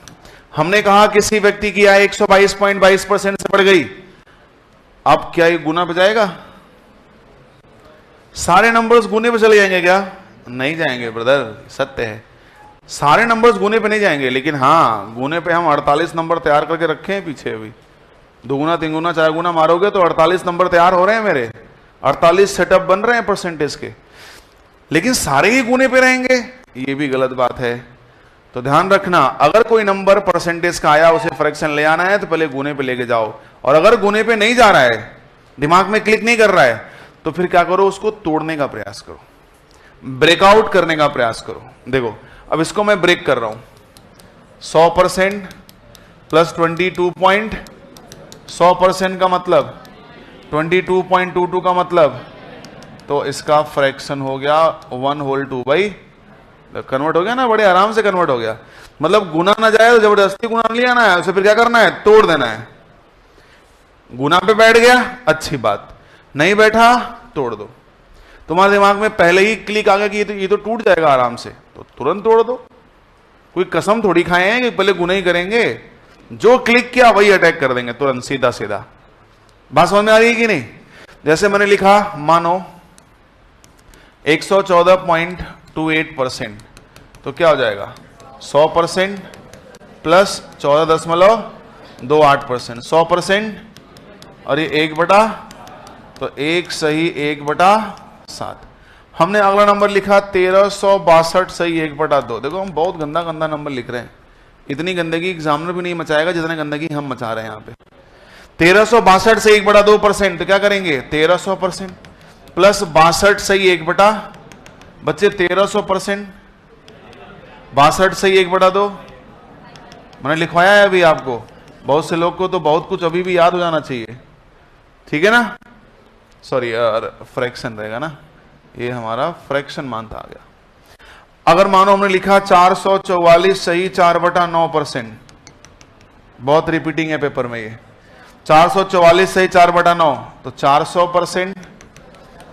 Speaker 1: हमने कहा किसी व्यक्ति की आय 122.22% से बढ़ गई। अब क्या ये गुना पे जाएगा? सारे नंबर्स गुने पे चले जाएंगे क्या? नहीं जाएंगे ब्रदर, सत्य है, सारे नंबर्स गुने पे नहीं जाएंगे। लेकिन हाँ, गुने पे हम 48 नंबर तैयार करके रखे हैं पीछे। अभी 2 गुना 3 गुना 4 गुना मारोगे तो 48 नंबर तैयार हो रहे हैं मेरे, 48 सेटअप बन रहे हैं परसेंटेज के। लेकिन सारे ही गुने पे रहेंगे, ये भी गलत बात है। तो ध्यान रखना, अगर कोई नंबर परसेंटेज का आया, उसे फ्रैक्शन ले आना है तो पहले गुने पे लेके जाओ। और अगर गुने पे नहीं जा रहा है, दिमाग में क्लिक नहीं कर रहा है, तो फिर क्या करो, उसको तोड़ने का प्रयास करो, ब्रेकआउट करने का प्रयास करो। देखो अब इसको मैं ब्रेक कर रहा हूं, 100% प्लस 100% का मतलब 22.22 का मतलब, तो इसका फ्रैक्शन हो गया 1/2। कन्वर्ट हो गया ना, बड़े आराम से कन्वर्ट हो गया। मतलब गुना ना जाए तो जबरदस्ती गुना नहीं आना है, उसे फिर क्या करना है, तोड़ देना है। गुना पे बैठ गया, अच्छी बात, नहीं बैठा तोड़ दो। तुम्हारे दिमाग में पहले ही क्लिक आ गया कि ये तो टूट जाएगा आराम से, तो तुरंत तोड़ दो। कोई कसम थोड़ी खाए हैं कि पहले गुना ही करेंगे, जो क्लिक किया वही अटैक कर देंगे तुरंत, सीधा सीधा। बात समझ में आ रही है कि नहीं? जैसे मैंने लिखा, मानो 114.28%, तो क्या हो जाएगा, 100% प्लस 14.28%, 100%, और ये 1/, तो 1 सही 1/7। हमने अगला नंबर लिखा 1362 सही 1/2। देखो हम बहुत गंदा गंदा नंबर लिख रहे हैं, इतनी गंदगी एग्जामिनर भी नहीं मचाएगा जितनी गंदगी हम मचा रहे हैं यहाँ पे। 1362 से 1/2%, तो क्या करेंगे, 1300% प्लस 62 सही 1/, बच्चे 1300%, 62 सही 1/2। मैंने लिखवाया है अभी आपको, बहुत से लोग को तो बहुत कुछ अभी भी याद हो जाना चाहिए, ठीक है ना? सॉरी फ्रैक्शन रहेगा ना, ये हमारा फ्रैक्शन मान था आ गया। अगर मानो हमने लिखा 444 सही 4/9%, बहुत रिपीटिंग है पेपर में ये, 444 सही 4/9, तो 400%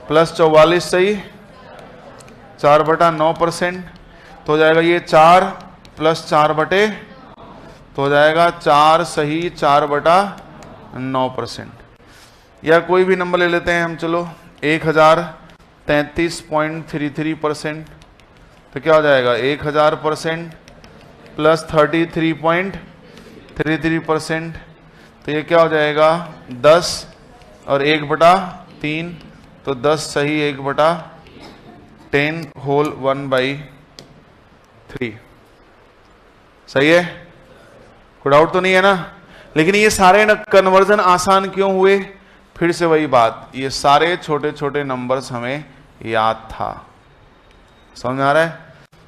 Speaker 1: प्लस 44 सही 4/9%, तो हो जाएगा ये 4 प्लस 4 बटे, तो हो जाएगा 4 सही 4/9%। या कोई भी नंबर ले लेते हैं हम, चलो 1033.33%, तो क्या हो जाएगा 1000% प्लस 33.33%, तो ये क्या हो जाएगा 10 और 1/3, तो 10 सही 1/10 होल 1/3। सही है, कोई डाउट तो नहीं है ना। लेकिन ये सारे कन्वर्जन आसान क्यों हुए? फिर से वही बात, ये सारे छोटे छोटे नंबर्स हमें याद था। समझ में आ रहा है?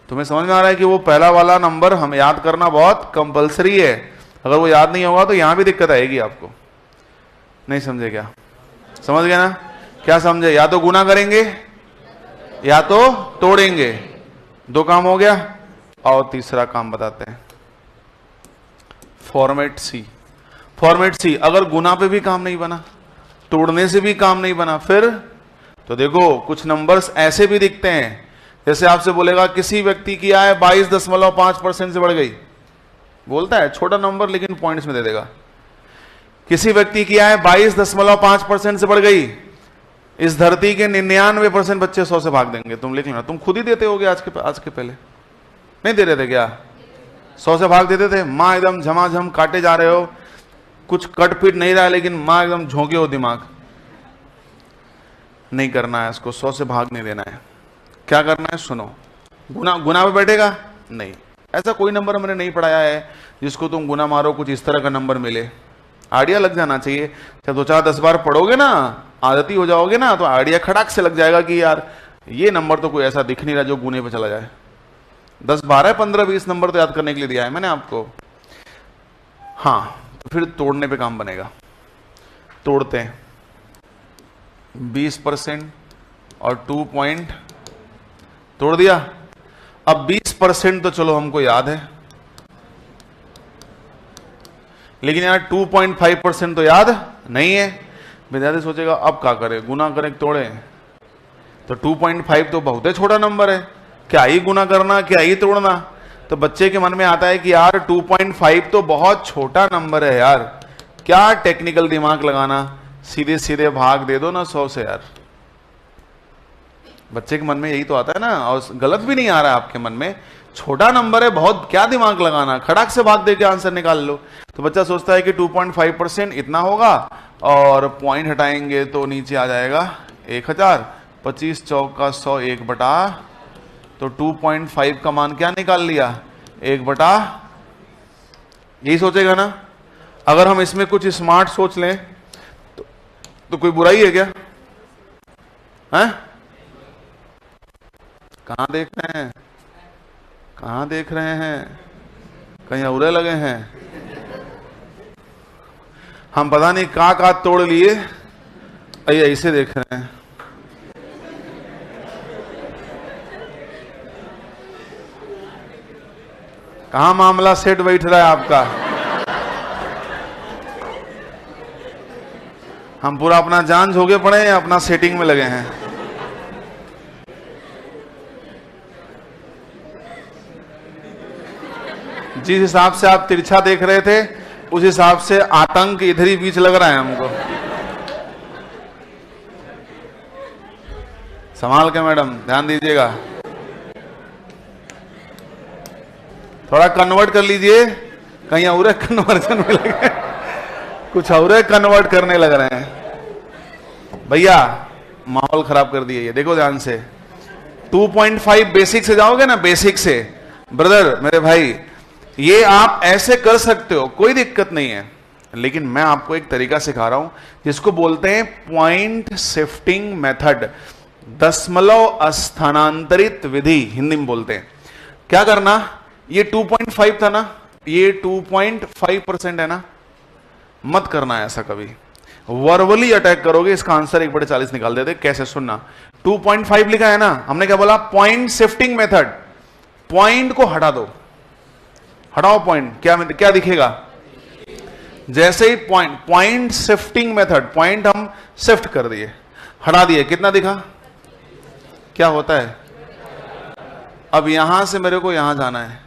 Speaker 1: तुम्हें समझ में आ रहा है कि वो पहला वाला नंबर हम याद करना बहुत कंपलसरी है। अगर वो याद नहीं होगा तो यहां भी दिक्कत आएगी आपको। नहीं समझे क्या? समझ गए ना? क्या समझे? या तो गुना करेंगे या तो तोड़ेंगे, 2 काम हो गया। और तीसरा काम बताते हैं, फॉर्मेट सी। फॉर्मेट सी, अगर गुना पे भी काम नहीं बना, तोड़ने से भी काम नहीं बना, फिर तो देखो कुछ नंबर्स ऐसे भी दिखते हैं, जैसे आपसे बोलेगा किसी व्यक्ति की आय 22.5% से बढ़ गई, बोलता है छोटा नंबर लेकिन पॉइंट्स में दे देगा। किसी व्यक्ति की आय 22.5% से बढ़ गई, इस धरती के 99% बच्चे 100 से भाग देंगे। तुम लिख लेना, तुम खुद ही देते होगे आज के पहले नहीं दे रहे थे क्या? 100 से भाग देते थे। माँ एकदम झमाझम काटे जा रहे हो, कुछ कट पीट नहीं रहा है, लेकिन माँ एकदम झोंके हो दिमाग। नहीं करना है इसको, 100 से भाग नहीं देना है। क्या करना है सुनो, गुना पे बैठेगा नहीं। ऐसा कोई नंबर मैंने नहीं पढ़ाया है जिसको तुम गुना मारो कुछ इस तरह का नंबर मिले। आइडिया लग जाना चाहिए। जब 2-4-10 बार पढ़ोगे ना, आदती हो जाओगे ना, तो आइडिया खड़ाक से लग जाएगा कि यार ये नंबर तो कोई ऐसा दिख नहीं रहा जो गुने पे चला जाए। 10, 12, 15, 20 नंबर तो याद करने के लिए दिया है मैंने आपको। हाँ, तो फिर तोड़ने पे काम बनेगा। तोड़ते हैं 20% और 2 पॉइंट तोड़ दिया। अब 20% तो चलो हमको याद है, लेकिन यार 2.5% तो याद नहीं है। विद्यार्थी सोचेगा अब क्या करें, गुना करें तोड़े, तो 2.5 तो बहुत ही छोटा नंबर है, क्या ही गुना करना, क्या ही तोड़ना। तो बच्चे के मन में आता है कि यार 2.5 तो बहुत छोटा नंबर है यार, क्या टेक्निकल दिमाग लगाना, सीधे सीधे भाग दे दो ना 100 से यार। बच्चे के मन में यही तो आता है ना, और गलत भी नहीं आ रहा है आपके मन में। छोटा नंबर है बहुत, क्या दिमाग लगाना, खड़ाक से भाग दे के आंसर निकाल लो। तो बच्चा सोचता है कि 2.5% इतना होगा, और पॉइंट हटाएंगे तो नीचे आ जाएगा 1000, 25 चौका 100, 1/, तो 2.5 का मान क्या निकाल लिया, 1/, यही सोचेगा ना। अगर हम इसमें कुछ स्मार्ट सोच लें तो कोई बुराई है क्या? हैं? कहां देख रहे हैं, कहां देख रहे हैं? कहीं उड़े लगे हैं? हम पता नहीं कहां तोड़ लिए, ऐसे देख रहे हैं। कहां मामला सेट बैठ रहा है आपका? हम पूरा अपना जान झोंके पड़े हैं, अपना सेटिंग में लगे हैं। जिस हिसाब से आप तिरछा देख रहे थे, उस हिसाब से आतंक इधर ही बीच लग रहा है हमको। संभाल के मैडम, ध्यान दीजिएगा। थोड़ा कन्वर्ट कर लीजिए, कहीं और कन्वर्जन में लगे, कुछ और कन्वर्ट करने लग रहे हैं। भैया माहौल खराब कर दिए ये, देखो ध्यान से। 2.5 बेसिक से जाओगे ना, बेसिक से ब्रदर मेरे भाई, ये आप ऐसे कर सकते हो, कोई दिक्कत नहीं है। लेकिन मैं आपको एक तरीका सिखा रहा हूं जिसको बोलते हैं पॉइंट शिफ्टिंग मेथड, दशमलव स्थानांतरित विधि हिंदी में बोलते हैं। क्या करना, ये 2.5 था ना, ये 2.5% है ना, मत करना ऐसा कभी। वर्बली अटैक करोगे, इसका आंसर 1/40 निकाल देते। कैसे सुनना, 2.5 लिखा है ना, हमने क्या बोला, पॉइंट शिफ्टिंग मेथड। पॉइंट को हटा दो, हटाओ पॉइंट, क्या दिखेगा? जैसे ही पॉइंट शिफ्टिंग मेथड, पॉइंट हम शिफ्ट कर दिए, हटा दिए, कितना दिखा? क्या होता है? अब यहां से मेरे को यहां जाना है,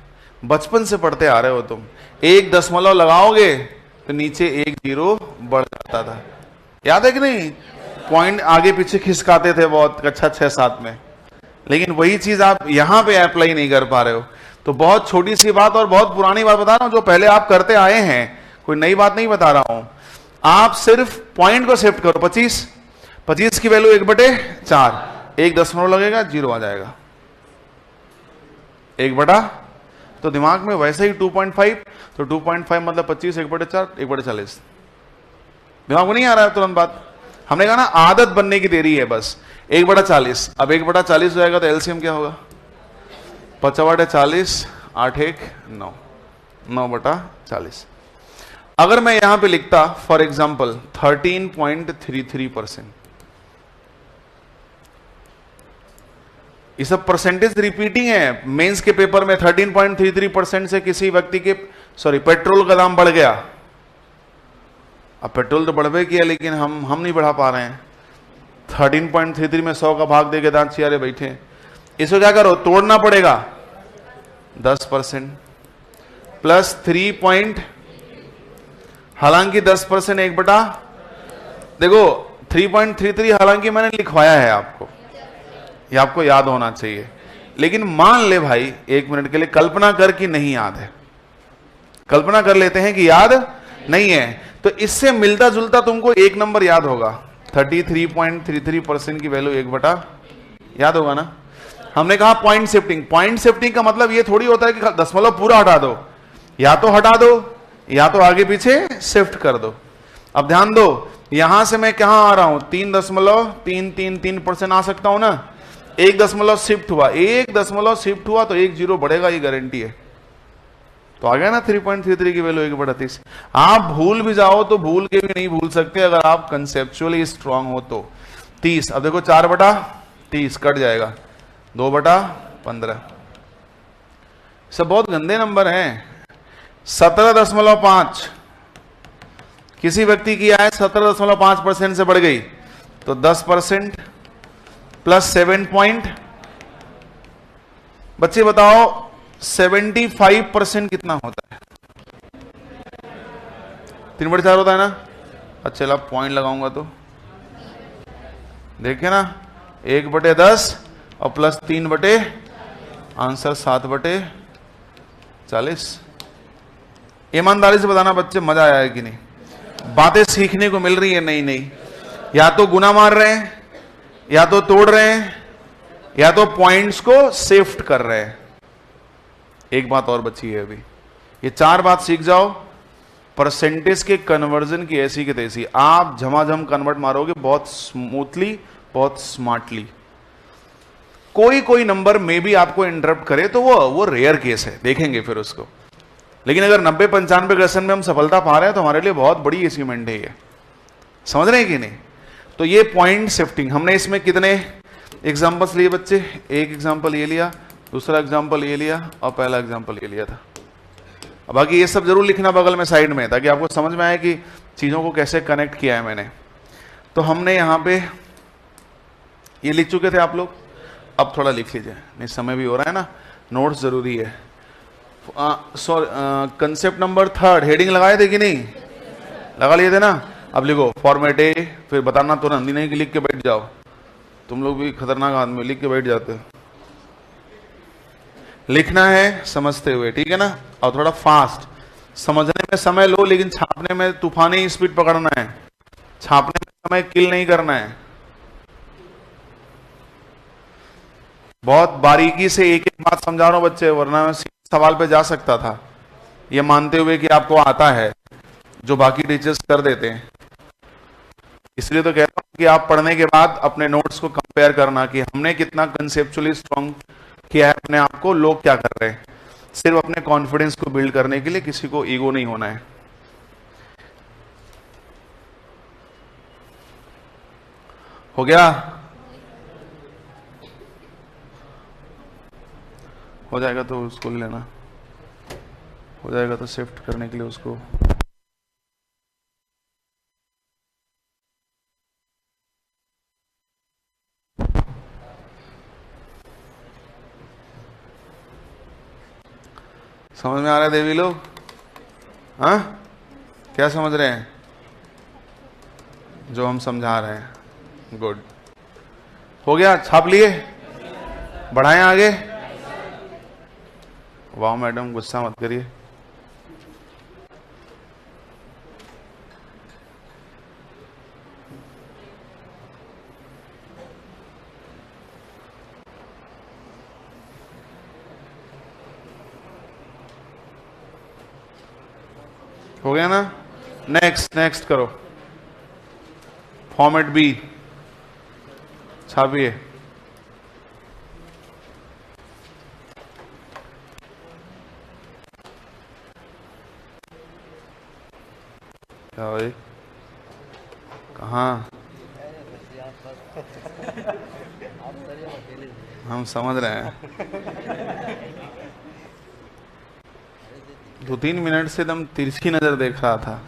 Speaker 1: बचपन से पढ़ते आ रहे हो तुम, 1 लगाओगे तो नीचे 1 0 बढ़ जाता था, याद है कि नहीं? पॉइंट आगे पीछे खिसकाते थे बहुत, कक्षा 6-7 में, लेकिन वही चीज आप यहां पे अप्लाई नहीं कर पा रहे हो। तो बहुत छोटी सी बात और बहुत पुरानी बात बता रहा हूं, जो पहले आप करते आए हैं, कोई नई बात नहीं बता रहा हूं। आप सिर्फ पॉइंट को शिफ्ट करो, 25 की वैल्यू 1/4, 1 दशमलव लगेगा, 0 आ जाएगा, 1 तो दिमाग में वैसे ही 2.5, तो 2.5 मतलब 25, 1/4, 1/40। दिमाग में नहीं आ रहा है तुरंत बात? हमने कहा ना आदत बनने की देरी है बस। 1/40, अब 1/40 जाएगा तो एलसीएम क्या होगा? 5/40, 8×1 9, 9/40। अगर मैं यहां पे लिखता फॉर एग्जाम्पल 13.33%, ये सब परसेंटेज रिपीटिंग है। मेंस के पेपर में 13.33% से किसी व्यक्ति के पेट्रोल का दाम बढ़ गया। अब पेट्रोल तो बढ़ किया, लेकिन हम नहीं बढ़ा पा रहे हैं। 13.33 में 100 का भाग देके दांत चियारे बैठे। इसको क्या करो? तोड़ना पड़ेगा। 10% प्लस 3 हालांकि 10% 1 देखो 3.33 हालांकि मैंने लिखवाया है आपको, ये आपको याद होना चाहिए। लेकिन मान ले भाई 1 मिनट के लिए, कल्पना कर कि नहीं याद है, कल्पना कर लेते हैं कि याद नहीं है, तो इससे मिलता जुलता तुमको एक नंबर याद होगा। 33.33% की वैल्यू 1 याद होगा ना? हमने कहा पॉइंट शिफ्टिंग। पॉइंट शिफ्टिंग का मतलब ये थोड़ी होता है कि दशमलव पूरा हटा दो, या तो हटा दो या तो आगे पीछे शिफ्ट कर दो। अब ध्यान दो, यहां से मैं कहां आ रहा हूं? 3.333% आ सकता हूं ना। 1 दशमलव शिफ्ट हुआ, 1 दशमलव शिफ्ट हुआ तो 1 0 बढ़ेगा, ये गारंटी है। तो आ गया ना 3.33 की वैल्यू 1/30। आप भूल भी जाओ तो भूल के भी नहीं भूल सकते, अगर आप कंसेप्चुअली स्ट्रांग हो तो। 30, अब देखो 4/30 कट जाएगा, 2/15। सब बहुत गंदे नंबर हैं। 17.5 किसी व्यक्ति की आय 17.5% से बढ़ गई तो 10% प्लस 7 बच्चे बताओ 75% कितना होता है? 3/4 होता है ना? अच्छा चलो पॉइंट लगाऊंगा तो देखिए ना, 1/10 और प्लस 3 आंसर 7/40। ईमानदारी से बताना बच्चे, मजा आया है कि नहीं? बातें सीखने को मिल रही है नई नई। या तो गुना मार रहे हैं, या तो तोड़ रहे हैं, या तो पॉइंट्स को शिफ्ट कर रहे हैं। एक बात और बची है अभी, ये 4 बात सीख जाओ। परसेंटेज के कन्वर्जन की ऐसी की तैसी, आप झमाझम कन्वर्ट मारोगे बहुत स्मूथली, बहुत स्मार्टली। कोई नंबर में भी आपको इंटरप्ट करे तो वो रेयर केस है, देखेंगे फिर उसको। लेकिन अगर 90-95% में हम सफलता पा रहे हैं तो हमारे लिए बहुत बड़ी अचीवमेंट है ये। समझ रहे हैं कि नहीं? तो ये पॉइंट शिफ्टिंग, हमने इसमें कितने एग्जांपल्स लिए बच्चे? एक एग्जांपल ये लिया, दूसरा एग्जांपल ये लिया और पहला एग्जांपल ये लिया था। अब बाकी ये सब जरूर लिखना बगल में साइड में, ताकि आपको समझ में आए कि चीजों को कैसे कनेक्ट किया है मैंने। तो हमने यहां पे ये लिख चुके थे आप लोग, अब थोड़ा लिख लीजिए, नहीं समय भी हो रहा है ना, नोट्स जरूरी है। कंसेप्ट नंबर 3 हेडिंग लगाए थे कि नहीं? लगा लिए थे ना? अब लिखो फॉर्मेट ए, फिर बताना तुरंत, नहीं कि लिख के बैठ जाओ। तुम लोग भी खतरनाक आदमी, लिख के बैठ जाते हो। लिखना है समझते हुए, ठीक है ना? और थोड़ा फास्ट, समझने में समय लो, लेकिन छापने में तूफानी स्पीड पकड़ना है। छापने में समय किल नहीं करना है। बहुत बारीकी से एक एक बात समझा रहा हूं बच्चे, वरना मैं सवाल पे जा सकता था, ये मानते हुए कि आपको आता है, जो बाकी टीचर्स कर देते हैं। इसलिए तो कहता हूं कि आप पढ़ने के बाद अपने नोट्स को कंपेयर करना कि हमने कितना कंसेप्चुअली स्ट्रांग किया है अपने आप को, लोग क्या कर रहे हैं। सिर्फ अपने कॉन्फिडेंस को बिल्ड करने के लिए, किसी को ईगो नहीं होना है। हो गया? हो जाएगा तो उसको ले लेना, हो जाएगा तो शिफ्ट करने के लिए उसको। समझ में आ रहा है देवी लोग? हाँ, क्या समझ रहे हैं जो हम समझा रहे हैं? गुड, हो गया, छाप लिए, बढ़ाएं आगे। वाह मैडम, गुस्सा मत करिए। हो गया ना? नेक्स्ट, नेक्स्ट करो। फॉर्मेट बी छापिए। क्या भाई, कहाँ? हम समझ रहे हैं। 2-3 मिनट से एकदम तिरछी नजर देख रहा था।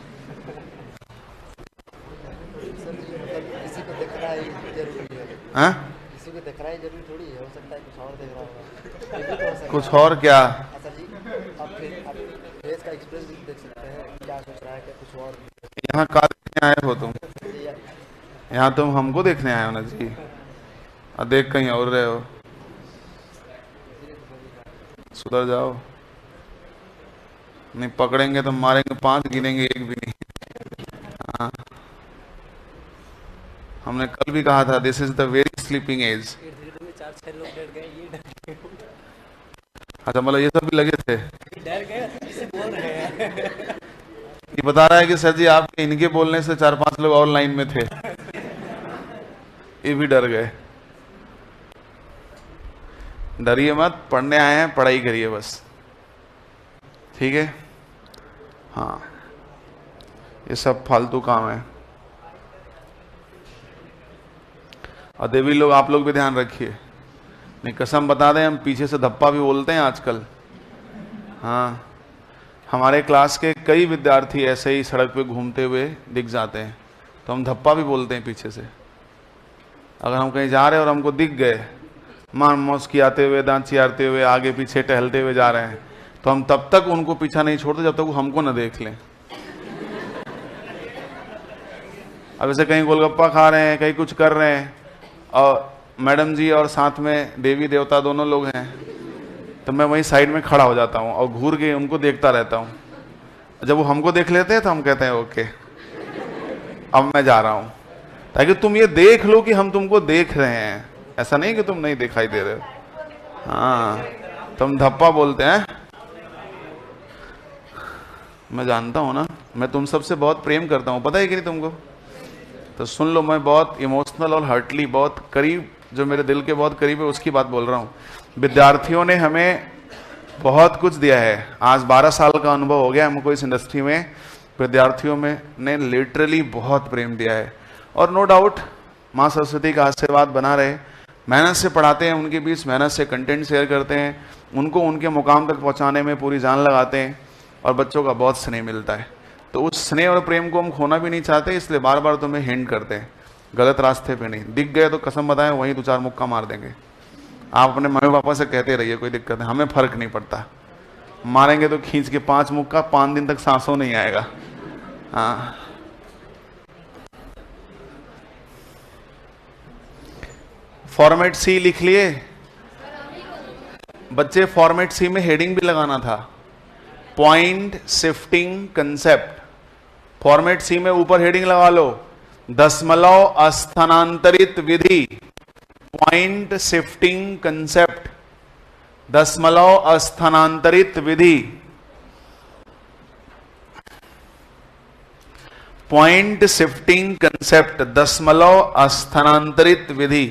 Speaker 1: हाँ,
Speaker 3: किसी को दिख रहा है जरूरी थोड़ी है, हो सकता है कुछ और देख रहा होगा। ये भी तो हो सकता
Speaker 1: कुछ
Speaker 3: है।
Speaker 1: और क्या?
Speaker 3: अच्छा जी, आप फेस का एक्सप्रेस भी देख सकते हैं, क्या सोच रहा है, क्या कुछ और।
Speaker 1: यहाँ का देखने आए हो तुम?
Speaker 3: ये
Speaker 1: यहाँ तुम हमको देखने आए हो ना जी, और देख कहीं और रहे हो। सुधर जाओ, नहीं पकड़ेंगे तो मारेंगे, 5 गिनेंगे, 1 भी नहीं। हाँ, हमने कल भी कहा था, this is the very sleeping age.
Speaker 2: 4-6 लोग डर गए, ये डर
Speaker 1: अच्छा, मतलब ये सब भी लगे थे?
Speaker 2: गए, इसे बोल रहे हैं।
Speaker 1: ये बता रहा है कि सर जी आपके इनके बोलने से 4-5 लोग और लाइन में थे, ये भी डर गए। डरिए मत, पढ़ने आए हैं, पढ़ाई करिए बस, ठीक है? हाँ, ये सब फालतू काम है। और देवी लोग, आप लोग भी ध्यान रखिए, नहीं कसम बता दें, हम पीछे से धप्पा भी बोलते हैं आजकल। हाँ, हमारे क्लास के कई विद्यार्थी ऐसे ही सड़क पे घूमते हुए दिख जाते हैं, तो हम धप्पा भी बोलते हैं पीछे से। अगर हम कहीं जा रहे हैं और हमको दिख गए, मान मुस्कियाते हुए, दांत चियारते हुए, आगे पीछे टहलते हुए जा रहे हैं, तो हम तब तक उनको पीछा नहीं छोड़ते जब तक वो हमको न देख लें। अब ऐसे कहीं गोलगप्पा खा रहे हैं, कहीं कुछ कर रहे हैं, और मैडम जी और साथ में देवी देवता दोनों लोग हैं, तो मैं वहीं साइड में खड़ा हो जाता हूँ और घूर के उनको देखता रहता हूँ। जब वो हमको देख लेते हैं तो हम कहते हैं ओके, अब मैं जा रहा हूँ, ताकि तुम ये देख लो कि हम तुमको देख रहे हैं, ऐसा नहीं कि तुम नहीं दिखाई दे रहे हो। हाँ, तुम धप्पा बोलते हैं। मैं जानता हूँ ना, मैं तुम सबसे बहुत प्रेम करता हूँ, पता है कि नहीं तुमको? तो सुन लो, मैं बहुत इमोशनल और हर्टली, बहुत करीब, जो मेरे दिल के बहुत करीब है उसकी बात बोल रहा हूँ। विद्यार्थियों ने हमें बहुत कुछ दिया है, आज 12 साल का अनुभव हो गया हमको इस इंडस्ट्री में। विद्यार्थियों में ने लिटरली बहुत प्रेम दिया है, और नो डाउट माँ सरस्वती का आशीर्वाद बना रहे। मेहनत से पढ़ाते हैं, उनके बीच मेहनत से कंटेंट शेयर करते हैं, उनको उनके मुकाम तक पहुँचाने में पूरी जान लगाते हैं, और बच्चों का बहुत स्नेह मिलता है। तो उस स्नेह और प्रेम को हम खोना भी नहीं चाहते, इसलिए बार बार तुम्हें हिंट करते हैं, गलत रास्ते पे नहीं। दिख गए तो कसम बताएं वहीं 2-4 मुक्का मार देंगे। आप अपने मम्मी पापा से कहते रहिए, कोई दिक्कत है, हमें फर्क नहीं पड़ता। मारेंगे तो खींच के 5 मुक्का, 5 दिन तक सांसों नहीं आएगा। हाँ, फॉर्मेट सी लिख लिए बच्चे? फॉर्मेट सी में हेडिंग भी लगाना था, पॉइंट शिफ्टिंग कंसेप्ट। फॉर्मेट सी में ऊपर हेडिंग लगा लो, दशमलव स्थानांतरित विधि, पॉइंट शिफ्टिंग कंसेप्ट, दशमलव स्थानांतरित विधि, पॉइंट शिफ्टिंग कंसेप्ट, दशमलव स्थानांतरित विधि।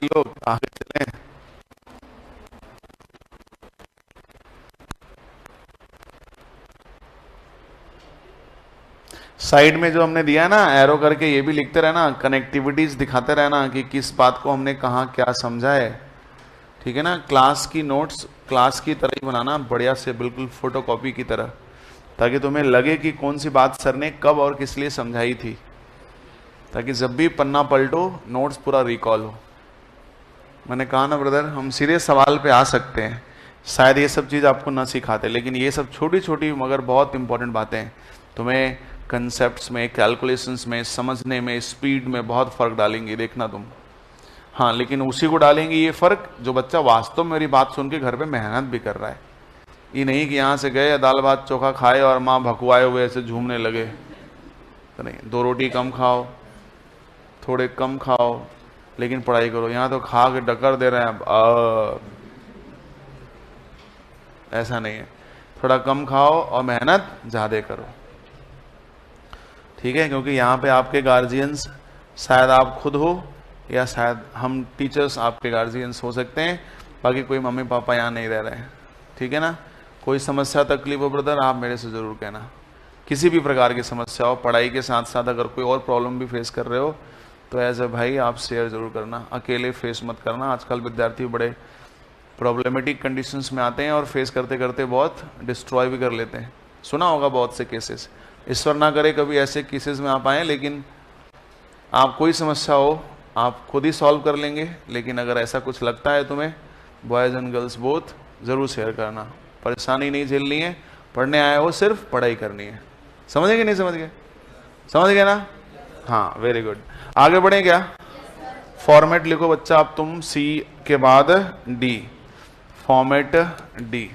Speaker 1: भाई लोग आगे चलें। साइड में जो हमने दिया है ना एरो करके, ये भी लिखते रहना, कनेक्टिविटीज दिखाते रहना कि किस बात को हमने कहाँ क्या समझा है। ठीक है ना, क्लास की नोट्स क्लास की तरह ही बनाना, बढ़िया से बिल्कुल फोटोकॉपी की तरह, ताकि तुम्हें लगे कि कौन सी बात सर ने कब और किस लिए समझाई थी, ताकि जब भी पन्ना पलटो नोट्स पूरा रिकॉल हो। मैंने कहा ना ब्रदर, हम सीधे सवाल पे आ सकते हैं, शायद ये सब चीज़ आपको ना सिखाते, लेकिन ये सब छोटी छोटी मगर बहुत इंपॉर्टेंट बातें हैं, तुम्हें कंसेप्ट्स में, कैलकुलेशंस में, समझने में, स्पीड में बहुत फ़र्क डालेंगी, देखना तुम। हाँ, लेकिन उसी को डालेंगे ये फ़र्क जो बच्चा वास्तव में मेरी बात सुन के घर पे मेहनत भी कर रहा है। ये नहीं कि यहाँ से गए दाल भात चोखा खाए और माँ भकुआए हुए ऐसे झूमने लगे, तो नहीं। 2 रोटी कम खाओ, थोड़े कम खाओ, लेकिन पढ़ाई करो। यहाँ तो खा के डकर दे रहे हैं, ऐसा नहीं है। थोड़ा कम खाओ और मेहनत ज़्यादा करो, ठीक है। क्योंकि यहाँ पे आपके गार्जियंस शायद आप खुद हो, या शायद हम टीचर्स आपके गार्जियंस हो सकते हैं, बाकी कोई मम्मी पापा यहाँ नहीं रह रहे हैं, ठीक है ना। कोई समस्या तकलीफ हो ब्रदर, आप मेरे से ज़रूर कहना। किसी भी प्रकार की समस्या हो, पढ़ाई के साथ साथ अगर कोई और प्रॉब्लम भी फेस कर रहे हो तो एज ए भाई आप शेयर ज़रूर करना, अकेले फेस मत करना। आजकल विद्यार्थी बड़े प्रॉब्लमेटिक कंडीशंस में आते हैं और फेस करते करते बहुत डिस्ट्रॉय भी कर लेते हैं। सुना होगा बहुत से केसेस, ईश्वर ना करे कभी ऐसे केसेस में आप आए, लेकिन आप कोई समस्या हो आप खुद ही सॉल्व कर लेंगे। लेकिन अगर ऐसा कुछ लगता है तुम्हें, बॉयज़ एंड गर्ल्स बोथ, ज़रूर शेयर करना। परेशानी नहीं झेलनी है, पढ़ने आए हो सिर्फ पढ़ाई करनी है। समझ गए नहीं समझ गए? समझ गए ना? हाँ, वेरी गुड। आगे बढ़े क्या? फॉर्मेट लिखो बच्चा अब तुम, सी के बाद डी, फॉर्मेट डी।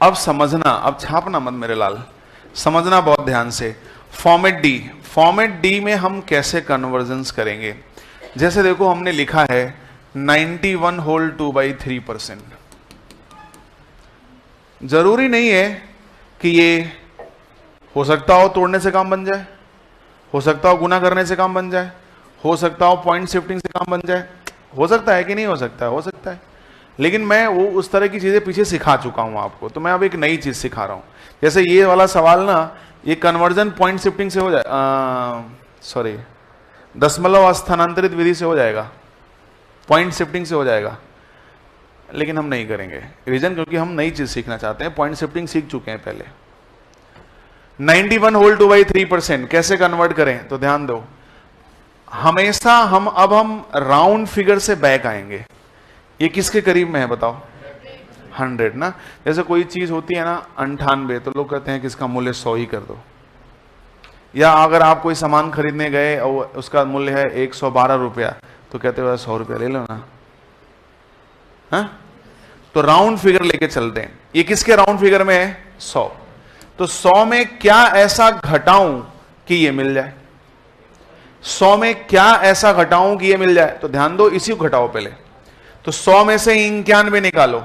Speaker 1: अब समझना, अब छापना मत मेरे लाल, समझना बहुत ध्यान से। फॉर्मेट डी, फॉर्मेट डी में हम कैसे कन्वर्जन्स करेंगे। जैसे देखो हमने लिखा है 91 होल 2/3%। जरूरी नहीं है कि ये, हो सकता हो तोड़ने से काम बन जाए, हो सकता हो गुना करने से काम बन जाए, हो सकता हो पॉइंट शिफ्टिंग से काम बन जाए, हो सकता है कि नहीं हो सकता है, हो सकता है। लेकिन मैं वो उस तरह की चीजें पीछे सिखा चुका हूं आपको, तो मैं अब एक नई चीज सिखा रहा हूं। जैसे ये वाला सवाल ना, ये कन्वर्जन पॉइंट शिफ्टिंग से हो जाए, सॉरी दशमलव स्थानांतरित विधि से हो जाएगा, पॉइंट शिफ्टिंग से हो जाएगा, लेकिन हम नहीं करेंगे। रीजन क्योंकि हम नई चीज सीखना चाहते हैं, पॉइंट शिफ्टिंग सीख चुके हैं पहले। 91 होल 2/3% कैसे कन्वर्ट करें, तो ध्यान दो, हमेशा हम राउंड फिगर से बैक आएंगे। ये किसके करीब में है बताओ? 100 ना। जैसे कोई चीज होती है ना 98, तो लोग कहते हैं कि इसका मूल्य 100 ही कर दो। या अगर आप कोई सामान खरीदने गए और उसका मूल्य है 112 रुपया, तो कहते हो 100 रुपया ले लो ना। हाँ? तो राउंड फिगर लेके चलते हैं। ये किसके राउंड फिगर में है? 100। तो 100 में क्या ऐसा घटाऊं कि ये मिल जाए? 100 में क्या ऐसा घटाऊं कि ये मिल जाए? तो ध्यान दो, इसी को घटाओ पहले। तो 100 में से 91 निकालो,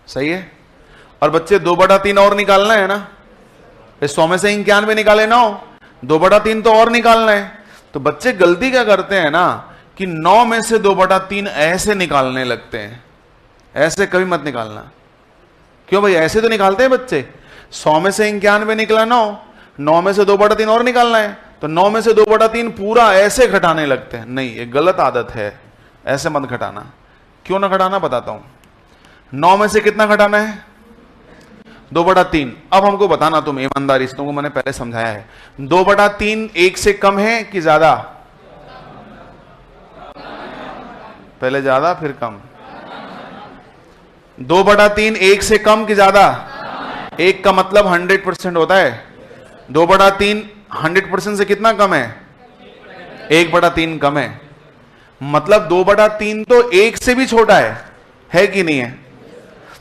Speaker 1: सही है। और बच्चे 2/3 और निकालना है ना, 100 में से 91 निकाले 9, 2/3 तो और निकालना है। तो बच्चे गलती क्या करते हैं ना कि 9 में से 2/3 ऐसे निकालने लगते हैं। ऐसे कभी मत निकालना। क्यों भाई? ऐसे तो निकालते हैं बच्चे। 100 में से 91 निकला 9 में से 2/3 और निकालना है, तो 9 में से 2/3 पूरा ऐसे घटाने लगते हैं। नहीं, ये गलत आदत है, ऐसे मत घटाना। क्यों ना घटाना बताता हूं। 9 में से कितना घटाना है? 2/3। अब हमको बताना तुम ईमानदारी से, तुमको मैंने पहले समझाया है। 2/3 1 से कम है कि ज्यादा? पहले ज्यादा फिर कम। 2/3 1 से कम कि ज्यादा? 1 का मतलब 100% होता है। 2/3 100% से कितना कम है? 1/3 कम है। मतलब 2/3 तो 1 से भी छोटा है कि नहीं है?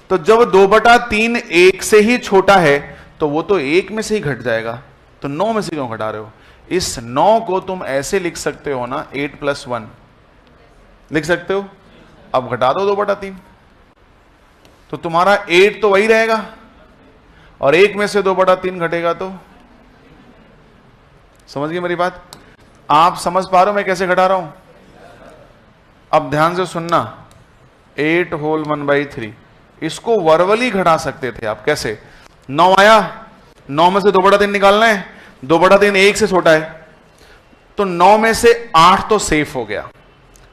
Speaker 1: तो जब 2/3 1 से ही छोटा है तो वो तो 1 में से ही घट जाएगा। तो 9 में से क्यों घटा रहे हो? इस 9 को तुम ऐसे लिख सकते हो ना, 8 + 1 लिख सकते हो। अब घटा दो 2/3, तो तुम्हारा 8 तो वही रहेगा, और 1 में से 2/3 घटेगा तो, समझ गए मेरी बात? आप समझ पा रहे हो मैं कैसे घटा रहा हूं? अब ध्यान से सुनना, 8 होल 1/3 इसको वर्बली घटा सकते थे आप। कैसे? 9 आया, 9 में से 2/3 निकालना है, 2/3 1 से छोटा है, तो 9 में से 8 तो सेफ हो गया,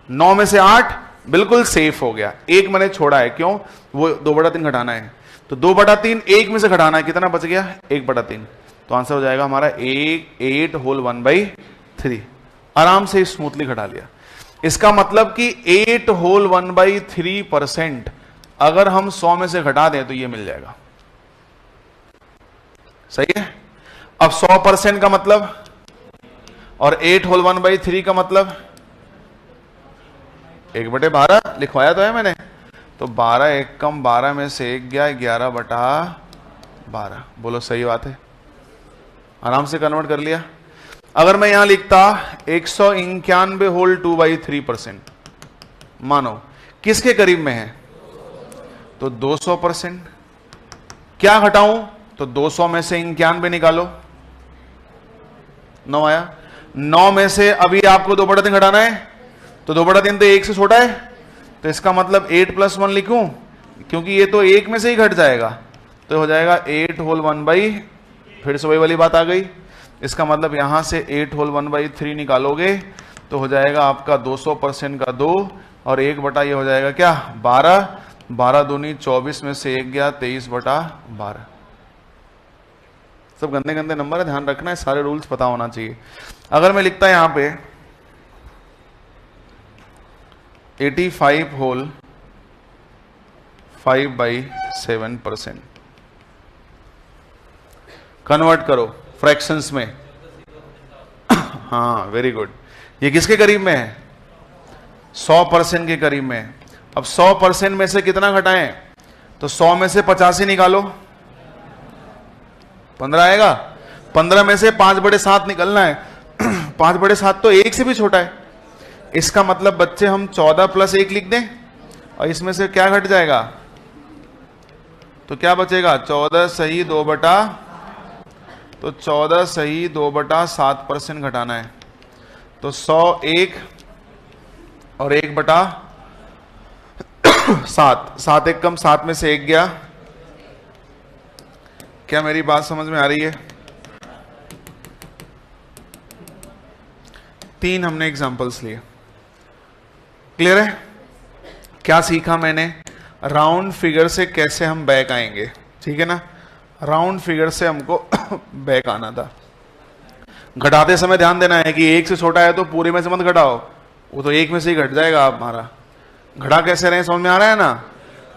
Speaker 1: 9 में से 8 बिल्कुल सेफ हो गया, 1 मैंने छोड़ा है, क्यों? वो 2/3 घटाना है, तो 2/3 1 में से घटाना है, कितना बच गया? 1/3। तो आंसर हो जाएगा हमारा 8 होल 1/3। आराम से स्मूथली घटा लिया। इसका मतलब कि 8 होल 1/3% अगर हम 100 में से घटा दें तो ये मिल जाएगा। सही है? अब 100% का मतलब और 8 होल 1/3 का मतलब 1/12 लिखवाया तो है मैंने, तो 12 एक कम 12 में से 1 गया, 11/12। बोलो सही बात है? आराम से कन्वर्ट कर लिया। अगर मैं यहां लिखता 191 होल 2/3%, मानो किसके करीब में है? तो 200%। क्या घटाऊं? तो 200 में से 91 निकालो, 9 आया। 9 में से अभी आपको 2/3 घटाना है, तो 2/3 तो 1 से छोटा है, तो इसका मतलब 8 + 1 लिखूं, क्योंकि ये तो 1 में से ही घट जाएगा, तो हो जाएगा 8 होल 1/, फिर से वही वाली बात आ गई। इसका मतलब यहां से 8 होल 1/3 निकालोगे तो हो जाएगा आपका 200% का 2 और 1 बटा ये हो जाएगा क्या? 12। 12 दूनी 24 में से 1 गया, 23/12। सब गंदे गंदे नंबर है, ध्यान रखना है, सारे रूल्स पता होना चाहिए। अगर मैं लिखता यहां पे 85 होल 5/7%, कन्वर्ट करो फ्रैक्शंस में। हाँ वेरी गुड। ये किसके करीब में है? 100% के करीब में है। अब 100% में से कितना घटाएं? तो 100 में से 85 निकालो, 15 आएगा। 15 में से 5/7 निकलना है, 5/7 तो 1 से भी छोटा है। इसका मतलब बच्चे हम 14 + 1 लिख दें, और इसमें से क्या घट जाएगा? तो क्या बचेगा? 14 सही 2/, तो 14 सही 2/7% घटाना है, तो 100 1 और 1/7, 7 एक कम 7 में से 1 गया। क्या मेरी बात समझ में आ रही है? 3 हमने एग्जांपल्स लिए, क्लियर है? क्या सीखा मैंने? राउंड फिगर से कैसे हम बैक आएंगे, ठीक है ना? राउंड फिगर से हमको बैक आना था। घटाते समय ध्यान देना है कि 1 से छोटा है तो पूरे में से मत घटाओ, वो तो 1 में से ही घट जाएगा। आप हमारा घटा कैसे रहे, समझ में आ रहा है ना?